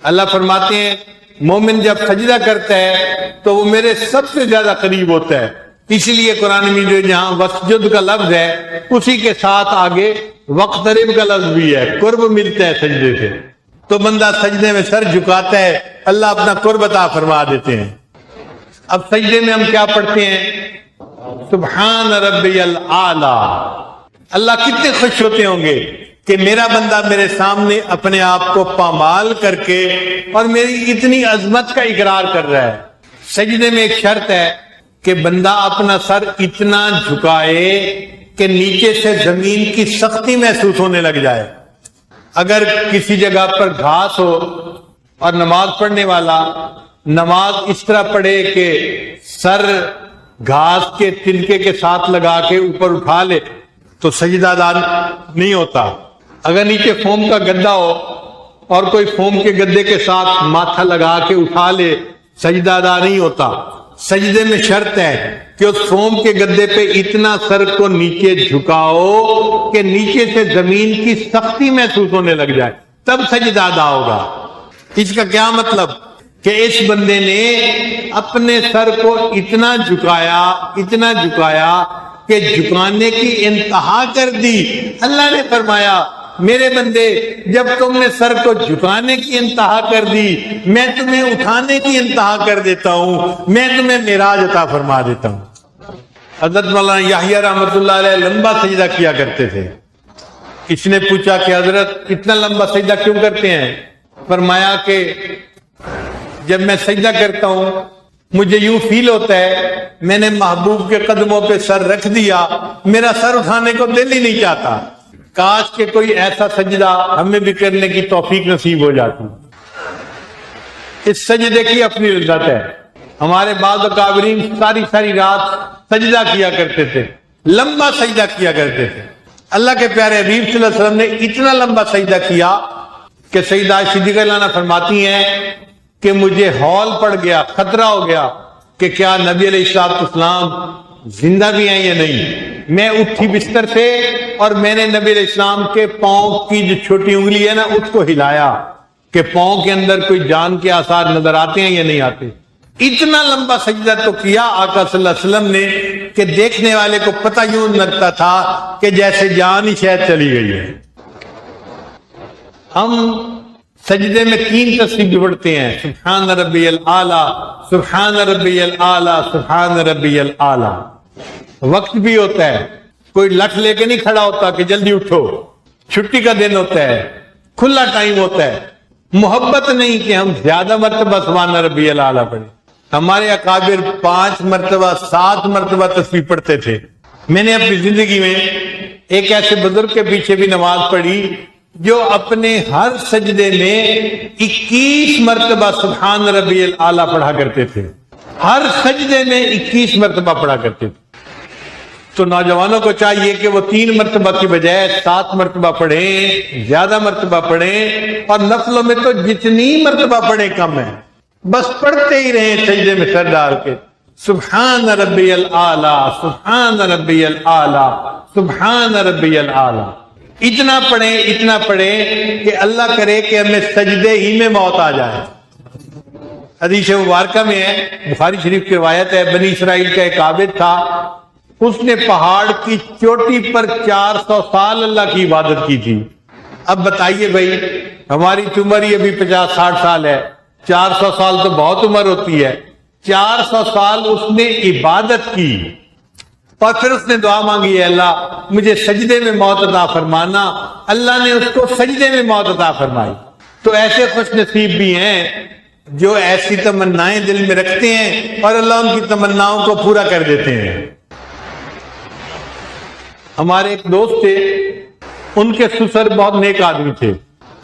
اللہ فرماتے ہیں مومن جب سجدہ کرتا ہے تو وہ میرے سب سے زیادہ قریب ہوتا ہے، اس لیے قرآن میں جو جہاں وسجد کا لفظ ہے اسی کے ساتھ آگے وقترب کا لفظ بھی ہے، قرب ملتا ہے سجدے سے، تو بندہ سجدے میں سر جھکاتا ہے، اللہ اپنا قرب عطا فرما دیتے ہیں۔ اب سجدے میں ہم کیا پڑھتے ہیں؟ سبحان ربی الاعلیٰ۔ اللہ کتنے خوش ہوتے ہوں گے کہ میرا بندہ میرے سامنے اپنے آپ کو پامال کر کے اور میری اتنی عظمت کا اقرار کر رہا ہے۔ سجدے میں ایک شرط ہے کہ بندہ اپنا سر اتنا جھکائے کہ نیچے سے زمین کی سختی محسوس ہونے لگ جائے۔ اگر کسی جگہ پر گھاس ہو اور نماز پڑھنے والا نماز اس طرح پڑھے کہ سر گھاس کے تنکے کے ساتھ لگا کے اوپر اٹھا لے تو سجدہ ادا نہیں ہوتا۔ اگر نیچے فوم کا گدا ہو اور کوئی فوم کے گدے کے ساتھ ماتھا لگا کے اٹھا لے سجدہ ادا نہیں ہوتا۔ سجدے میں شرط ہے کہ اس فوم کے گدے پہ اتنا سر کو نیچے جھکاؤ کہ نیچے سے زمین کی سختی محسوس ہونے لگ جائے، تب سجدہ ادا ہوگا۔ اس کا کیا مطلب کہ اس بندے نے اپنے سر کو اتنا جھکایا کہ جھکانے کی انتہا کر دی۔ اللہ نے فرمایا میرے بندے جب تم نے سر کو جھکانے کی انتہا کر دی میں تمہیں اٹھانے کی انتہا کر دیتا ہوں، میں تمہیں معراج عطا فرما دیتا ہوں۔ حضرت مولانا یحییٰ رحمۃ اللہ علیہ لمبا سجدہ کیا کرتے تھے۔ کسی نے پوچھا کہ حضرت اتنا لمبا سجدہ کیوں کرتے ہیں؟ فرمایا کہ جب میں سجدہ کرتا ہوں مجھے یوں فیل ہوتا ہے میں نے محبوب کے قدموں پہ سر رکھ دیا، میرا سر اٹھانے کو دل ہی نہیں چاہتا۔ کاش کہ کوئی ایسا سجدہ ہمیں بھی کرنے کی توفیق نصیب ہو جاتی۔ اس سجدے کی اپنی لذت ہے۔ ہمارے بعض اکابرین ساری رات سجدہ کیا کرتے تھے، لمبا سجدہ کیا کرتے تھے۔ اللہ کے پیارے حبیب صلی اللہ علیہ وسلم نے اتنا لمبا سجدہ کیا کہ سیدہ صدیقہ عنہا فرماتی ہیں کہ مجھے ہول پڑ گیا، خطرہ ہو گیا کہ کیا نبی علیہ السلام زندہ بھی ہیں یا نہیں۔ میں اٹھی بستر سے اور میں نے نبی علیہ السلام کے پاؤں کی جو چھوٹی انگلی ہے نا اس کو ہلایا کہ پاؤں کے اندر کوئی جان کے آثار نظر آتے ہیں یا نہیں آتے۔ اتنا لمبا سجدہ تو کیا آقا صلی اللہ علیہ وسلم نے کہ دیکھنے والے کو پتہ یوں لگتا تھا کہ جیسے جان ہی شاید چلی گئی ہے۔ ہم سجدے میں 3 تسبیح پڑھتے ہیں، سبحان ربی الاعلیٰ، سبحان ربی الاعلیٰ، سبحان ربی الاعلیٰ۔ وقت بھی ہوتا ہے، کوئی لٹھ لے کے نہیں کھڑا ہوتا کہ جلدی اٹھو، چھٹی کا دن ہوتا ہے، کھلا ٹائم ہوتا ہے۔ محبت نہیں کہ ہم زیادہ مرتبہ سبحان ربی الاعلیٰ پڑھیں۔ ہمارے اکابر 5 مرتبہ 7 مرتبہ تسبیح پڑھتے تھے۔ میں نے اپنی زندگی میں ایک ایسے بزرگ کے پیچھے بھی نماز پڑھی جو اپنے ہر سجدے میں 21 مرتبہ سبحان ربی الاعلیٰ پڑھا کرتے تھے، ہر سجدے میں 21 مرتبہ پڑھا کرتے تھے۔ تو نوجوانوں کو چاہیے کہ وہ 3 مرتبہ کی بجائے 7 مرتبہ پڑھیں، زیادہ مرتبہ پڑھیں، اور نفلوں میں تو جتنی مرتبہ پڑھیں کم ہے، بس پڑھتے ہی رہیں سجدے میں سر ڈال کے، سبحان ربی الاعلیٰ سبحان ربی الاعلیٰ سبحان ربی الاعلیٰ۔ اتنا پڑھیں کہ اللہ کرے کہ ہمیں سجدے ہی میں موت آ جائے۔ حدیث مبارکہ میں ہے، بخاری شریف کی روایت ہے، بنی اسرائیل کا ایک عابد تھا، اس نے پہاڑ کی چوٹی پر 400 سال اللہ کی عبادت کی تھی۔ اب بتائیے بھائی، ہماری عمر ہی ابھی 50-60 سال ہے، 400 سال تو بہت عمر ہوتی ہے۔ 400 سال اس نے عبادت کی، اور پھر اس نے دعا مانگی، ہے اللہ مجھے سجدے میں موت عطا فرمانا۔ اللہ نے اس کو سجدے میں موت عطا فرمائی۔ تو ایسے خوش نصیب بھی ہیں جو ایسی تمنائیں دل میں رکھتے ہیں اور اللہ ان کی تمناؤں کو پورا کر دیتے ہیں۔ ہمارے ایک دوست تھے، ان کے سسر بہت نیک آدمی تھے۔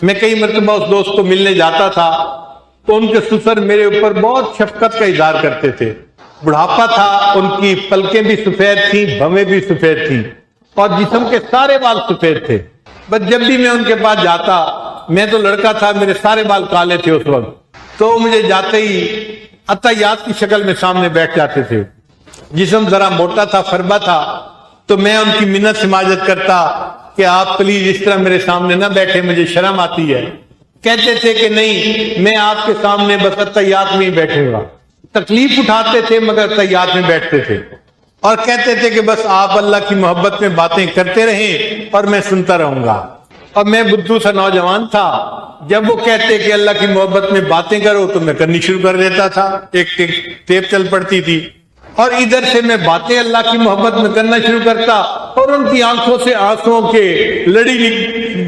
میں کئی مرتبہ اس دوست کو ملنے جاتا تھا تو ان کے سسر میرے اوپر بہت شفقت کا اظہار کرتے تھے۔ بڑھاپا تھا، ان کی پلکیں بھی سفید تھیں، بھویں بھی سفید تھیں، اور جسم کے سارے بال سفید تھے۔ بس جب بھی میں ان کے پاس جاتا، میں تو لڑکا تھا، میرے سارے بال کالے تھے اس وقت، تو مجھے جاتے ہی عطیات کی شکل میں سامنے بیٹھ جاتے تھے۔ جسم ذرا موٹا تھا، فربا تھا، تو میں ان کی منت سماجت کرتا کہ آپ پلیز اس طرح میرے سامنے نہ بیٹھے، مجھے شرم آتی ہے۔ کہتے تھے کہ نہیں، میں آپ کے سامنے بس عطیات میں ہی بیٹھے گا۔ تکلیف اٹھاتے تھے مگر عطیات میں بیٹھتے تھے، اور کہتے تھے کہ بس آپ اللہ کی محبت میں باتیں کرتے رہیں اور میں سنتا رہوں گا۔ اور میں بدھو سا نوجوان تھا، جب وہ کہتے کہ اللہ کی محبت میں باتیں کرو تو میں کرنی شروع کر دیتا تھا، ایک ٹیپ چل پڑتی تھی، اور ادھر سے میں باتیں اللہ کی محبت میں کرنا شروع کرتا، اور ان کی آنکھوں سے آنسوؤں کے لڑی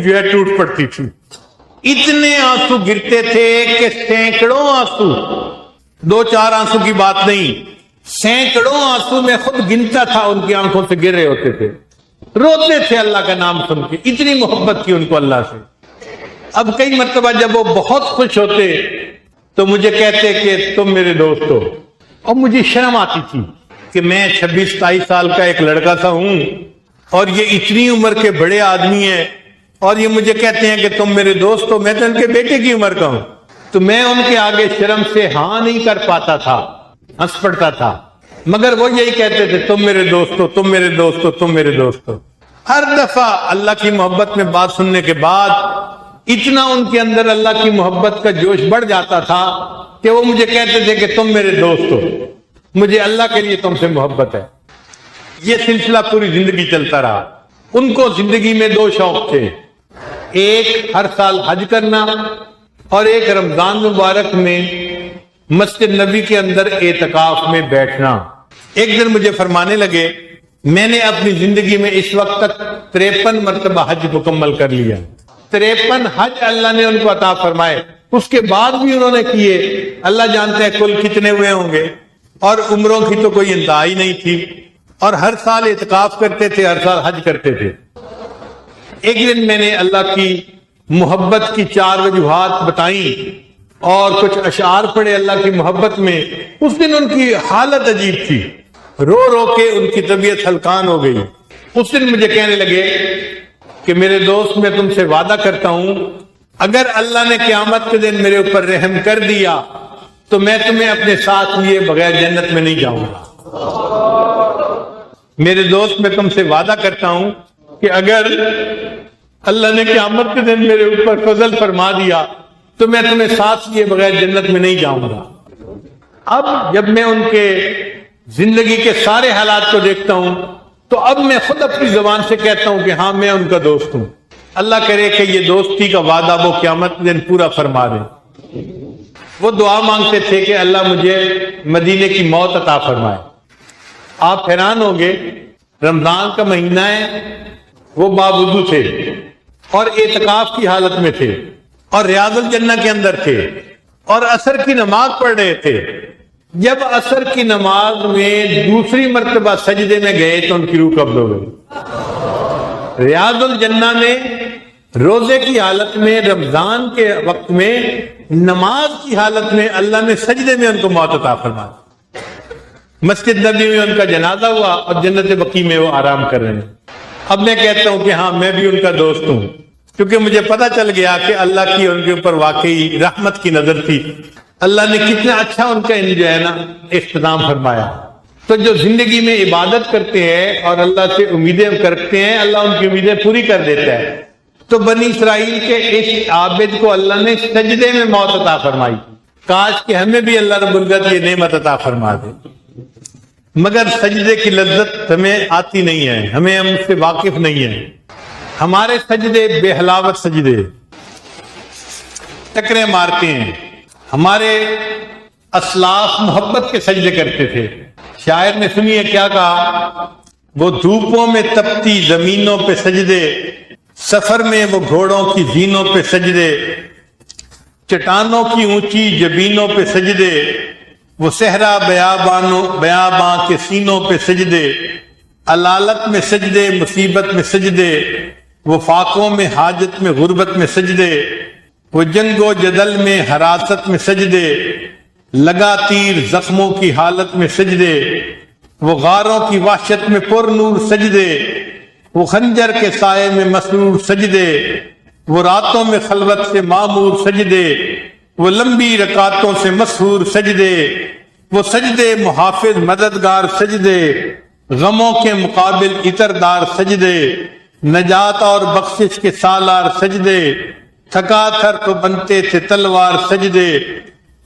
جو ہے ٹوٹ پڑتی تھی۔ اتنے آنسو گرتے تھے کہ سینکڑوں آنسو، 2-4 آنسو کی بات نہیں، سینکڑوں آنسو میں خود گنتا تھا، ان کی آنکھوں سے گر رہے ہوتے تھے، روتے تھے اللہ کا نام سن کے، اتنی محبت کی ان کو اللہ سے۔ اب کئی مرتبہ جب وہ بہت خوش ہوتے تو مجھے کہتے کہ تم میرے دوست ہو، اور مجھے شرم آتی تھی کہ میں 26-27 سال کا ایک لڑکا سا ہوں، اور یہ اتنی عمر کے بڑے آدمی ہیں، اور یہ مجھے کہتے ہیں کہ تم میرے دوست ہو، میں تو ان کے بیٹے کی عمر کا ہوں۔ تو میں ان کے آگے شرم سے ہاں نہیں کر پاتا تھا، ہنس پڑتا تھا، مگر وہ یہی کہتے تھے تم میرے دوست ہو، تم میرے دوست ہو، تم میرے دوست ہو۔ ہر دفعہ اللہ کی محبت میں بات سننے کے بعد اتنا ان کے اندر اللہ کی محبت کا جوش بڑھ جاتا تھا کہ وہ مجھے کہتے تھے کہ تم میرے دوست ہو، مجھے اللہ کے لیے تم سے محبت ہے۔ یہ سلسلہ پوری زندگی چلتا رہا۔ ان کو زندگی میں 2 شوق تھے، ایک ہر سال حج کرنا، اور ایک رمضان مبارک میں مسجد نبی کے اندر اعتکاف میں بیٹھنا۔ ایک دن مجھے فرمانے لگے، میں نے اپنی زندگی میں اس وقت تک 53 مرتبہ حج مکمل کر لیا۔ 53 حج اللہ نے ان کو عطا فرمائے، اس کے بعد بھی انہوں نے کیے، اللہ جانتے ہیں کل کتنے ہوئے ہوں گے، اور عمروں کی تو کوئی انتہا ہی نہیں تھی، اور ہر سال اعتکاف کرتے تھے، ہر سال حج کرتے تھے۔ ایک دن میں نے اللہ کی محبت کی 4 وجوہات بتائیں اور کچھ اشعار پڑھے اللہ کی محبت میں۔ اس دن ان کی حالت عجیب تھی، رو رو کے ان کی طبیعت ہلکان ہو گئی۔ اس دن مجھے کہنے لگے کہ میرے دوست، میں تم سے وعدہ کرتا ہوں، اگر اللہ نے قیامت کے دن میرے اوپر رحم کر دیا تو میں تمہیں اپنے ساتھ لیے بغیر جنت میں نہیں جاؤں گا۔ میرے دوست، میں تم سے وعدہ کرتا ہوں کہ اگر اللہ نے قیامت کے دن میرے اوپر فضل فرما دیا تو میں تمہیں ساتھ لیے بغیر جنت میں نہیں جاؤں گا۔ اب جب میں ان کے زندگی کے سارے حالات کو دیکھتا ہوں تو اب میں خود اپنی زبان سے کہتا ہوں کہ ہاں میں ان کا دوست ہوں۔ اللہ کرے کہ یہ دوستی کا وعدہ وہ قیامت کے دن پورا فرما دے۔ وہ دعا مانگتے تھے کہ اللہ مجھے مدینے کی موت عطا فرمائے۔ آپ حیران ہوں گے، رمضان کا مہینہ ہے، وہ باوضو تھے اور اعتکاف کی حالت میں تھے اور ریاض الجنہ کے اندر تھے اور عصر کی نماز پڑھ رہے تھے۔ جب عصر کی نماز میں دوسری مرتبہ سجدے میں گئے تو ان کی روح قبض ہو گئی۔ ریاض الجنہ میں روزے کی حالت میں، رمضان کے وقت میں، نماز کی حالت میں اللہ نے سجدے میں ان کو موت عطا فرما دی۔ مسجد نبی میں ان کا جنازہ ہوا اور جنت بقیع میں وہ آرام کر رہے ہیں۔ اب میں کہتا ہوں کہ ہاں میں بھی ان کا دوست ہوں، کیونکہ مجھے پتا چل گیا کہ اللہ کی ان کے اوپر واقعی رحمت کی نظر تھی۔ اللہ نے کتنا اچھا ان کا جو ہے نا اختتام فرمایا۔ تو جو زندگی میں عبادت کرتے ہیں اور اللہ سے امیدیں کرتے ہیں، اللہ ان کی امیدیں پوری کر دیتا ہے۔ تو بنی اسرائیل کے اس عابد کو اللہ نے سجدے میں موت عطا فرمائی۔ کاش کہ ہمیں بھی اللہ رب العزت یہ نعمت عطا فرما دے، مگر سجدے کی لذت ہمیں آتی نہیں ہے، ہمیں ہم اس سے واقف نہیں ہیں۔ ہمارے سجدے بے حلاوت سجدے، ٹکرے مارتے ہیں۔ ہمارے اسلاف محبت کے سجدے کرتے تھے۔ شاعر نے سنیے کیا کہا، وہ دھوپوں میں تپتی زمینوں پہ سجدے، سفر میں وہ گھوڑوں کی زینوں پہ سجدے، چٹانوں کی اونچی جبینوں پہ سجدے، وہ صحرا بیاباں کے سینوں پہ سجدے، علالت میں سجدے، مصیبت میں سجدے، وہ فاقوں میں حاجت میں غربت میں سجدے، وہ جنگ و جدل میں حراست میں سجدے، لگا تیر زخموں کی حالت میں سجدے، وہ غاروں کی وحشت میں پر نور سجدے، وہ خنجر کے سائے میں مسرور سجدے، وہ راتوں میں خلوت سے معمور سجدے، وہ لمبی رکعتوں سے مسحور سجدے، وہ سجدے محافظ مددگار سجدے، غموں کے مقابل عطردار سجدے، نجات اور بخشش کے سالار سجدے، تھکا تھر تو بنتے تھے تلوار سجدے،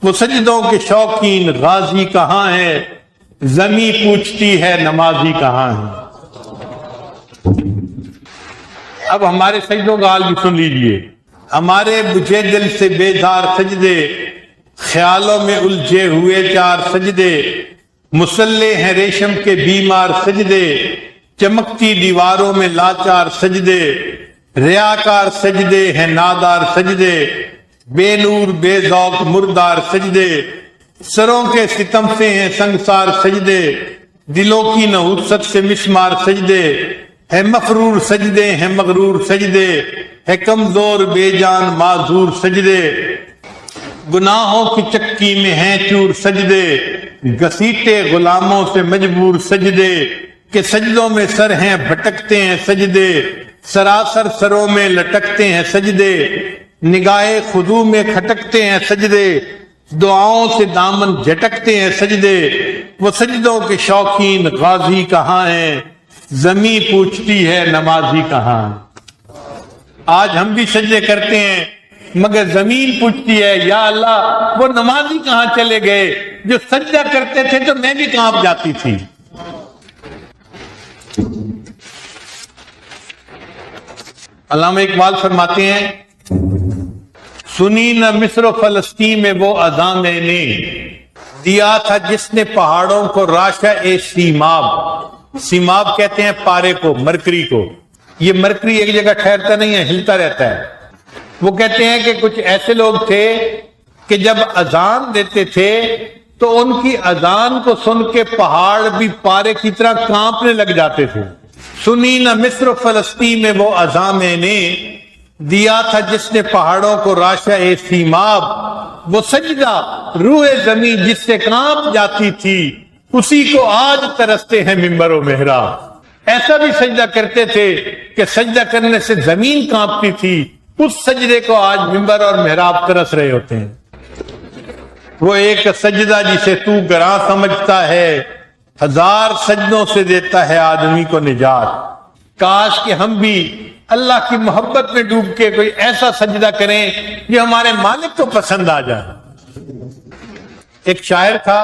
وہ سجدوں کے شوقین غازی کہاں ہے، زمیں پوچھتی ہے نمازی کہاں ہے۔ اب ہمارے سجدوں کا حال بھی سن لیجئے۔ ہمارے بجھے دل سے بیدار سجدے، خیالوں میں الجھے ہوئے چار سجدے، مسلح ہیں ریشم کے بیمار سجدے، چمکتی دیواروں میں لاچار سجدے، ریاکار سجدے ہیں نادار سجدے، بے نور بے ذوق مردار سجدے، سروں کے ستم سے ہیں سنگسار سجدے، دلوں کی نحوست سے مسمار سجدے، ہے مفرور سجدے ہیں مغرور سجدے، ہے کمزور بے جان معذور سجدے، گناہوں کی چکی میں ہیں چور سجدے، گھسیٹے غلاموں سے مجبور سجدے، کہ سجدوں میں سر ہیں بھٹکتے ہیں سجدے، سراسر سروں میں لٹکتے ہیں سجدے، نگاہ خضوع میں کھٹکتے ہیں سجدے، دعاؤں سے دامن جھٹکتے ہیں سجدے، وہ سجدوں کے شوقین غازی کہاں ہیں، زمیں پوچھتی ہے نمازی کہاں ہے۔ آج ہم بھی سجدے کرتے ہیں مگر زمین پوچھتی ہے یا اللہ وہ نمازی کہاں چلے گئے جو سجدہ کرتے تھے تو میں بھی کانپ جاتی تھی۔ علامہ اقبال فرماتے ہیں، سنی نہ مصر و فلسطین میں وہ اذاں میں نے، دیا تھا جس نے پہاڑوں کو راشا اے سیماب۔ سیماب کہتے ہیں پارے کو، مرکری کو۔ یہ مرکری ایک جگہ ٹھہرتا نہیں ہے، ہلتا رہتا ہے۔ وہ کہتے ہیں کہ کچھ ایسے لوگ تھے کہ جب اذان دیتے تھے تو ان کی اذان کو سن کے پہاڑ بھی پارے کی طرح کانپنے لگ جاتے تھے۔ سنی نہ مصر و فلسطین میں وہ اذاں میں نے، دیا تھا جس نے پہاڑوں کو راشا اے سیماب۔ وہ سجدہ روح زمین جس سے کانپ جاتی تھی، اسی کو آج ترستے ہیں ممبر و محراب۔ ایسا بھی سجدہ کرتے تھے کہ سجدہ کرنے سے زمین کانپتی تھی، اس سجدے کو آج ممبر اور محراب ترس رہے ہوتے ہیں۔ وہ ایک سجدہ جسے تو گراں سمجھتا ہے، ہزار سجدوں سے دیتا ہے آدمی کو نجات۔ کاش کہ ہم بھی اللہ کی محبت میں ڈوب کے کوئی ایسا سجدہ کریں جو ہمارے مالک کو پسند آ جائے۔ ایک شاعر تھا،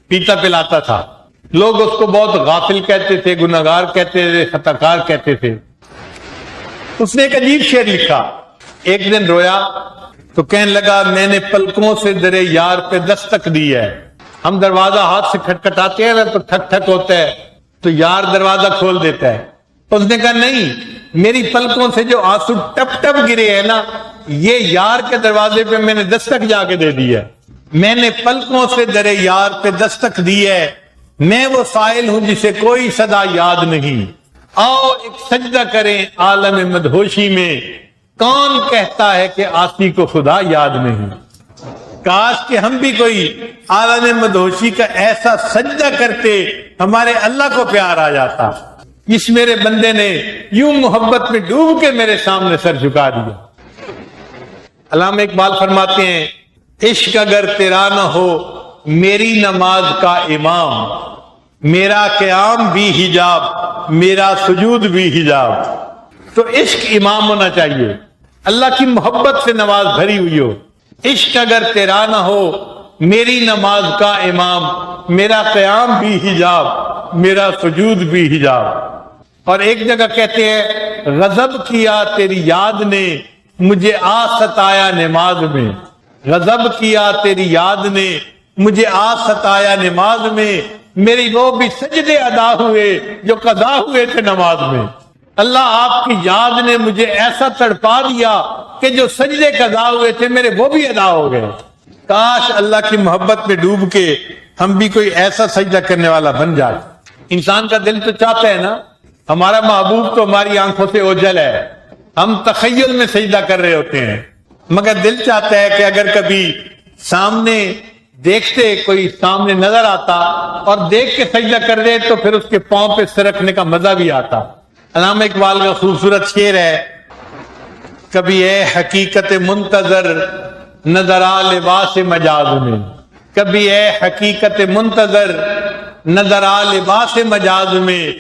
پیتا پلاتا تھا، لوگ اس کو بہت غافل کہتے تھے، گناہگار کہتے تھے، خطاکار کہتے تھے۔ اس نے ایک عجیب شعر لکھا۔ ایک دن رویا تو کہنے لگا، میں نے پلکوں سے درے یار پہ دستک دی ہے، ہم دروازہ ہاتھ سے کھٹکھٹاتے ہیں نا تو ٹھک ٹھک ہوتا ہے، تو یار دروازہ کھول دیتا ہے. اس نے کہا نہیں، میری پلکوں سے جو آنسو ٹپ ٹپ گرے ہیں نا، یہ یار کے دروازے پہ میں نے دستک جا کے دے دی ہے. میں نے پلکوں سے درے یار پہ دستک دی ہے. میں وہ سائل ہوں جسے کوئی صدا یاد نہیں. آؤ ایک سجدہ کریں عالم مدہوشی میں، کون کہتا ہے کہ آسی کو خدا یاد نہیں. کاش کہ ہم بھی کوئی عالم مدہوشی کا ایسا سجدہ کرتے، ہمارے اللہ کو پیار آ جاتا. اس میرے بندے نے یوں محبت میں ڈوب کے میرے سامنے سر جھکا دیا. علامہ اقبال فرماتے ہیں، عشق اگر تیرا نہ ہو میری نماز کا امام، میرا قیام بھی حجاب، میرا سجود بھی حجاب. تو عشق امام ہونا چاہیے، اللہ کی محبت سے نماز بھری ہوئی ہو. عشق اگر تیرا نہ ہو میری نماز کا امام، میرا قیام بھی حجاب، میرا سجود بھی حجاب. اور ایک جگہ کہتے ہیں، غضب کیا تیری یاد نے مجھے آ ستایا نماز میں. غضب کیا تیری یاد نے مجھے آ ستایا نماز میں، میری وہ بھی سجدے ادا ہوئے جو قضا ہوئے تھے نماز میں. اللہ آپ کی یاد نے مجھے ایسا تڑپا دیا کہ جو سجدے قضا ہوئے تھے میرے وہ بھی ادا ہو گئے. کاش اللہ کی محبت میں ڈوب کے ہم بھی کوئی ایسا سجدہ کرنے والا بن جائے. انسان کا دل تو چاہتا ہے نا، ہمارا محبوب تو ہماری آنکھوں سے اوجھل ہے، ہم تخیل میں سجدہ کر رہے ہوتے ہیں، مگر دل چاہتا ہے کہ اگر کبھی سامنے دیکھتے، کوئی سامنے نظر آتا اور دیکھ کے سجدہ کر دے تو پھر اس کے پاؤں پہ سرکنے کا مزہ بھی آتا. علامہ اقبال کا خوبصورت شعر ہے، کبھی اے حقیقت منتظر نظر آ لباس مجاز میں، کبھی اے حقیقت منتظر نظر آ لباس مجاز میں،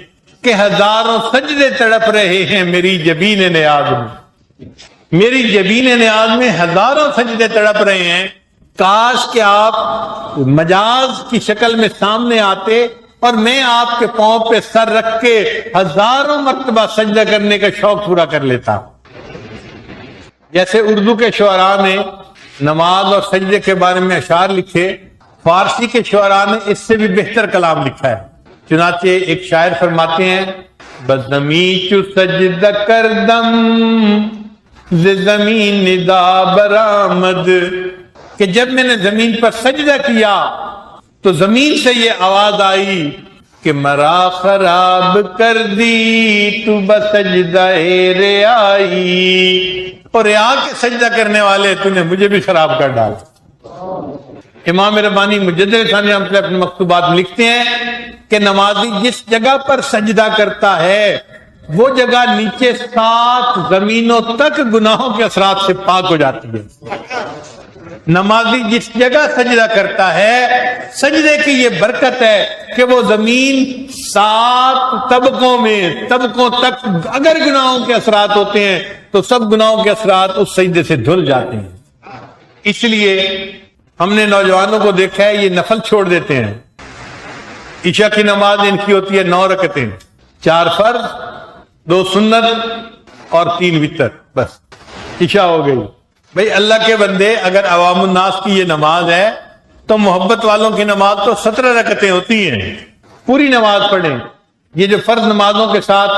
کہ ہزاروں سجدے تڑپ رہے ہیں میری جبین نیاز میں. میری جبین نیاز میں ہزاروں سجدے تڑپ رہے ہیں. کاش کہ آپ مجاز کی شکل میں سامنے آتے اور میں آپ کے پاؤں پہ سر رکھ کے ہزاروں مرتبہ سجدہ کرنے کا شوق پورا کر لیتا. جیسے اردو کے شعراء نے نماز اور سجدے کے بارے میں اشعار لکھے، فارسی کے شعراء نے اس سے بھی بہتر کلام لکھا ہے. چنانچہ ایک شاعر فرماتے ہیں، بزمی چو سجدہ کردم ز زمین ندا برآمد، کہ جب میں نے زمین پر سجدہ کیا تو زمین سے یہ آواز آئی کہ مرا خراب کر دی تو بسجدہ ریائی، اور ریا کے سجدہ کرنے والے تو نے مجھے بھی خراب کر ڈالا. امام ربانی مجدد ثانی اپنے مکتوبات میں لکھتے ہیں کہ نمازی جس جگہ پر سجدہ کرتا ہے وہ جگہ نیچے 7 زمینوں تک گناہوں کے اثرات سے پاک ہو جاتی ہے. نمازی جس جگہ سجدہ کرتا ہے، سجدے کی یہ برکت ہے کہ وہ زمین 7 طبقوں تک اگر گناہوں کے اثرات ہوتے ہیں تو سب گناہوں کے اثرات اس سجدے سے دھل جاتے ہیں. اس لیے ہم نے نوجوانوں کو دیکھا ہے یہ نفل چھوڑ دیتے ہیں. عشاء کی نماز ان کی ہوتی ہے 9 رکعتیں، 4 فرض، 2 سنت اور 3 وتر، بس عشاء ہو گئی. بھئی اللہ کے بندے، اگر عوام الناس کی یہ نماز ہے تو محبت والوں کی نماز تو 17 رکعتیں ہوتی ہیں. پوری نماز پڑھیں. یہ جو فرض نمازوں کے ساتھ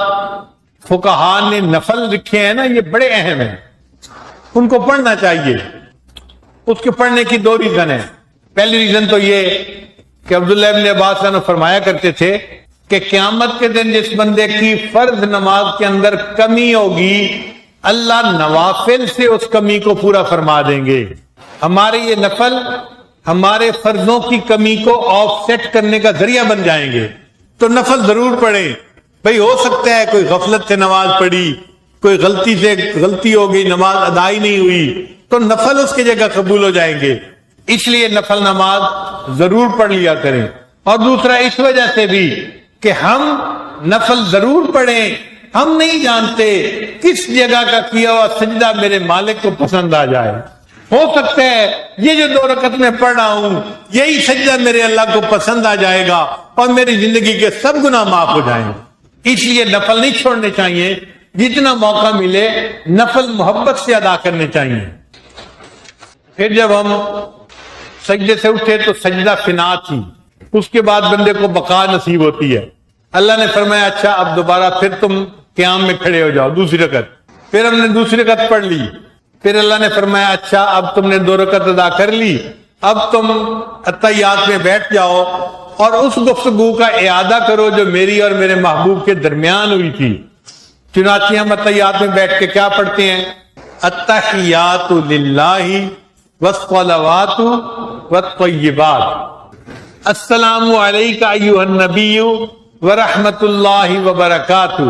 فقہاء نے نفل لکھے ہیں نا، یہ بڑے اہم ہیں، ان کو پڑھنا چاہیے. اس کے پڑھنے کی 2 ریزن ہیں. پہلی ریزن تو یہ کہ عبداللہ ابن عباس نے فرمایا کرتے تھے کہ قیامت کے دن جس بندے کی فرض نماز کے اندر کمی ہوگی، اللہ نوافل سے اس کمی کو پورا فرما دیں گے. ہمارے یہ نفل ہمارے فرضوں کی کمی کو آف سیٹ کرنے کا ذریعہ بن جائیں گے. تو نفل ضرور پڑھیں. بھئی ہو سکتا ہے کوئی غفلت سے نماز پڑھی، کوئی غلطی ہو گئی، نماز ادا ہی نہیں ہوئی، تو نفل اس کی جگہ قبول ہو جائیں گے. اس لیے نفل نماز ضرور پڑھ لیا کریں. اور دوسرا اس وجہ سے بھی کہ ہم نفل ضرور پڑھیں، ہم نہیں جانتے کس جگہ کا کیا ہوا سجدہ میرے مالک کو پسند آ جائے. ہو سکتا ہے یہ جو 2 رکعت میں پڑھ رہا ہوں یہی سجدہ میرے اللہ کو پسند آ جائے گا اور میری زندگی کے سب گناہ معاف ہو جائیں گے. اس لیے نفل نہیں چھوڑنے چاہیے، جتنا موقع ملے نفل محبت سے ادا کرنے چاہیے. پھر جب ہم سجدے سے اٹھے تو سجدہ فنا تھی، اس کے بعد بندے کو بقا نصیب ہوتی ہے۔ اللہ نے فرمایا اچھا اب دوبارہ پھر تم قیام میں کھڑے ہو جاؤ دوسری رکعت، پھر ہم نے دوسری رکعت پڑھ لی، پھر اللہ نے فرمایا اچھا اب تم نے 2 رکعت ادا کر لی، اب تم اتحیات میں بیٹھ جاؤ اور اس گفتگو کا اعادہ کرو جو میری اور میرے محبوب کے درمیان ہوئی تھی۔ چنانچہ ہم اتحیات میں بیٹھ کے کیا پڑھتے ہیں؟ التحیات للہ والصلوات والطیبات، السلام علیک ایھا النبی ورحمۃ اللہ وبرکاتہ۔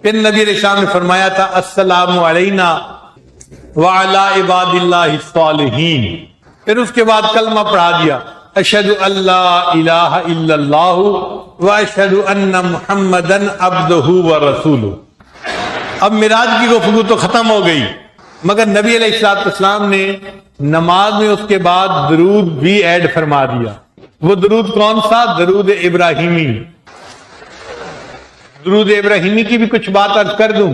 پھر نبی علیہ السلام نے فرمایا تھا السلام علینا وعلی عباد اللہ الصالحین۔ پھر اس کے بعد کلمہ پڑھا دیا اشہد ان لا الہ الا اللہ واشہد ان محمدا عبدہ ورسولہ۔ اب معراج کی گفتگو تو ختم ہو گئی، مگر نبی علیہ السلام نے نماز میں اس کے بعد درود بھی ایڈ فرما دیا۔ وہ درود کون سا؟ درود ابراہیمی۔ درود ابراہیمی کی بھی کچھ بات عرض کر دوں،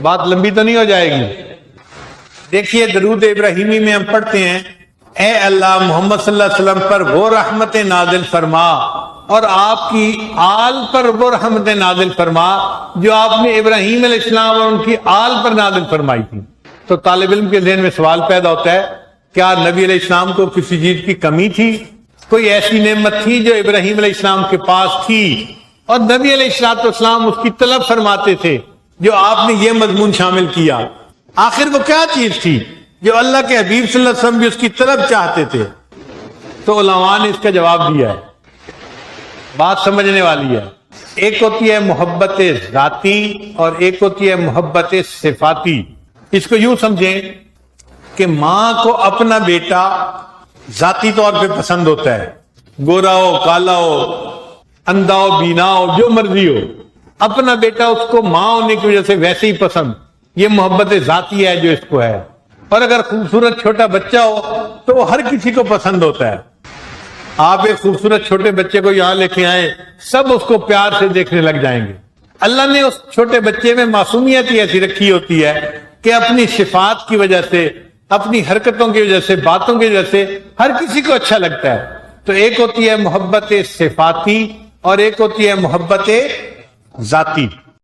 بات لمبی تو نہیں ہو جائے گی۔ دیکھیے درود ابراہیمی میں ہم پڑھتے ہیں اے اللہ محمد صلی اللہ علیہ وسلم پر وہ رحمت نازل فرما اور آپ کی آل پر وہ رحمت نازل فرما جو آپ نے ابراہیم علیہ السلام اور ان کی آل پر نازل فرمائی تھی۔ تو طالب علم کے ذہن میں سوال پیدا ہوتا ہے کیا نبی علیہ السلام کو کسی چیز کی کمی تھی؟ کوئی ایسی نعمت تھی جو ابراہیم علیہ السلام کے پاس تھی اور نبی علیہ السلام اس کی طلب فرماتے تھے جو آپ نے یہ مضمون شامل کیا؟ آخر وہ کیا چیز تھی جو اللہ کے حبیب صلی اللہ علیہ وسلم بھی اس کی طلب چاہتے تھے؟ تو علماء نے اس کا جواب دیا ہے، بات سمجھنے والی ہے۔ ایک ہوتی ہے محبت ذاتی اور ایک ہوتی ہے محبت صفاتی۔ اس کو یوں سمجھیں کہ ماں کو اپنا بیٹا ذاتی طور پہ پسند ہوتا ہے، گورا ہو کالا ہو اندھا ہو بینا ہو جو مرضی ہو، اپنا بیٹا اس کو ماں ہونے کی وجہ سے ویسے ہی پسند، یہ محبت ذاتی ہے جو اس کو ہے۔ اور اگر خوبصورت چھوٹا بچہ ہو تو وہ ہر کسی کو پسند ہوتا ہے۔ آپ ایک خوبصورت چھوٹے بچے کو یہاں لے کے آئیں، سب اس کو پیار سے دیکھنے لگ جائیں گے۔ اللہ نے اس چھوٹے بچے میں معصومیت ہی ایسی رکھی ہوتی ہے کہ اپنی صفات کی وجہ سے، اپنی حرکتوں کی وجہ سے، باتوں کی وجہ سے ہر کسی کو اچھا لگتا ہے۔ تو ایک ہوتی ہے محبت صفاتی اور ایک ہوتی ہے محبت ذاتی۔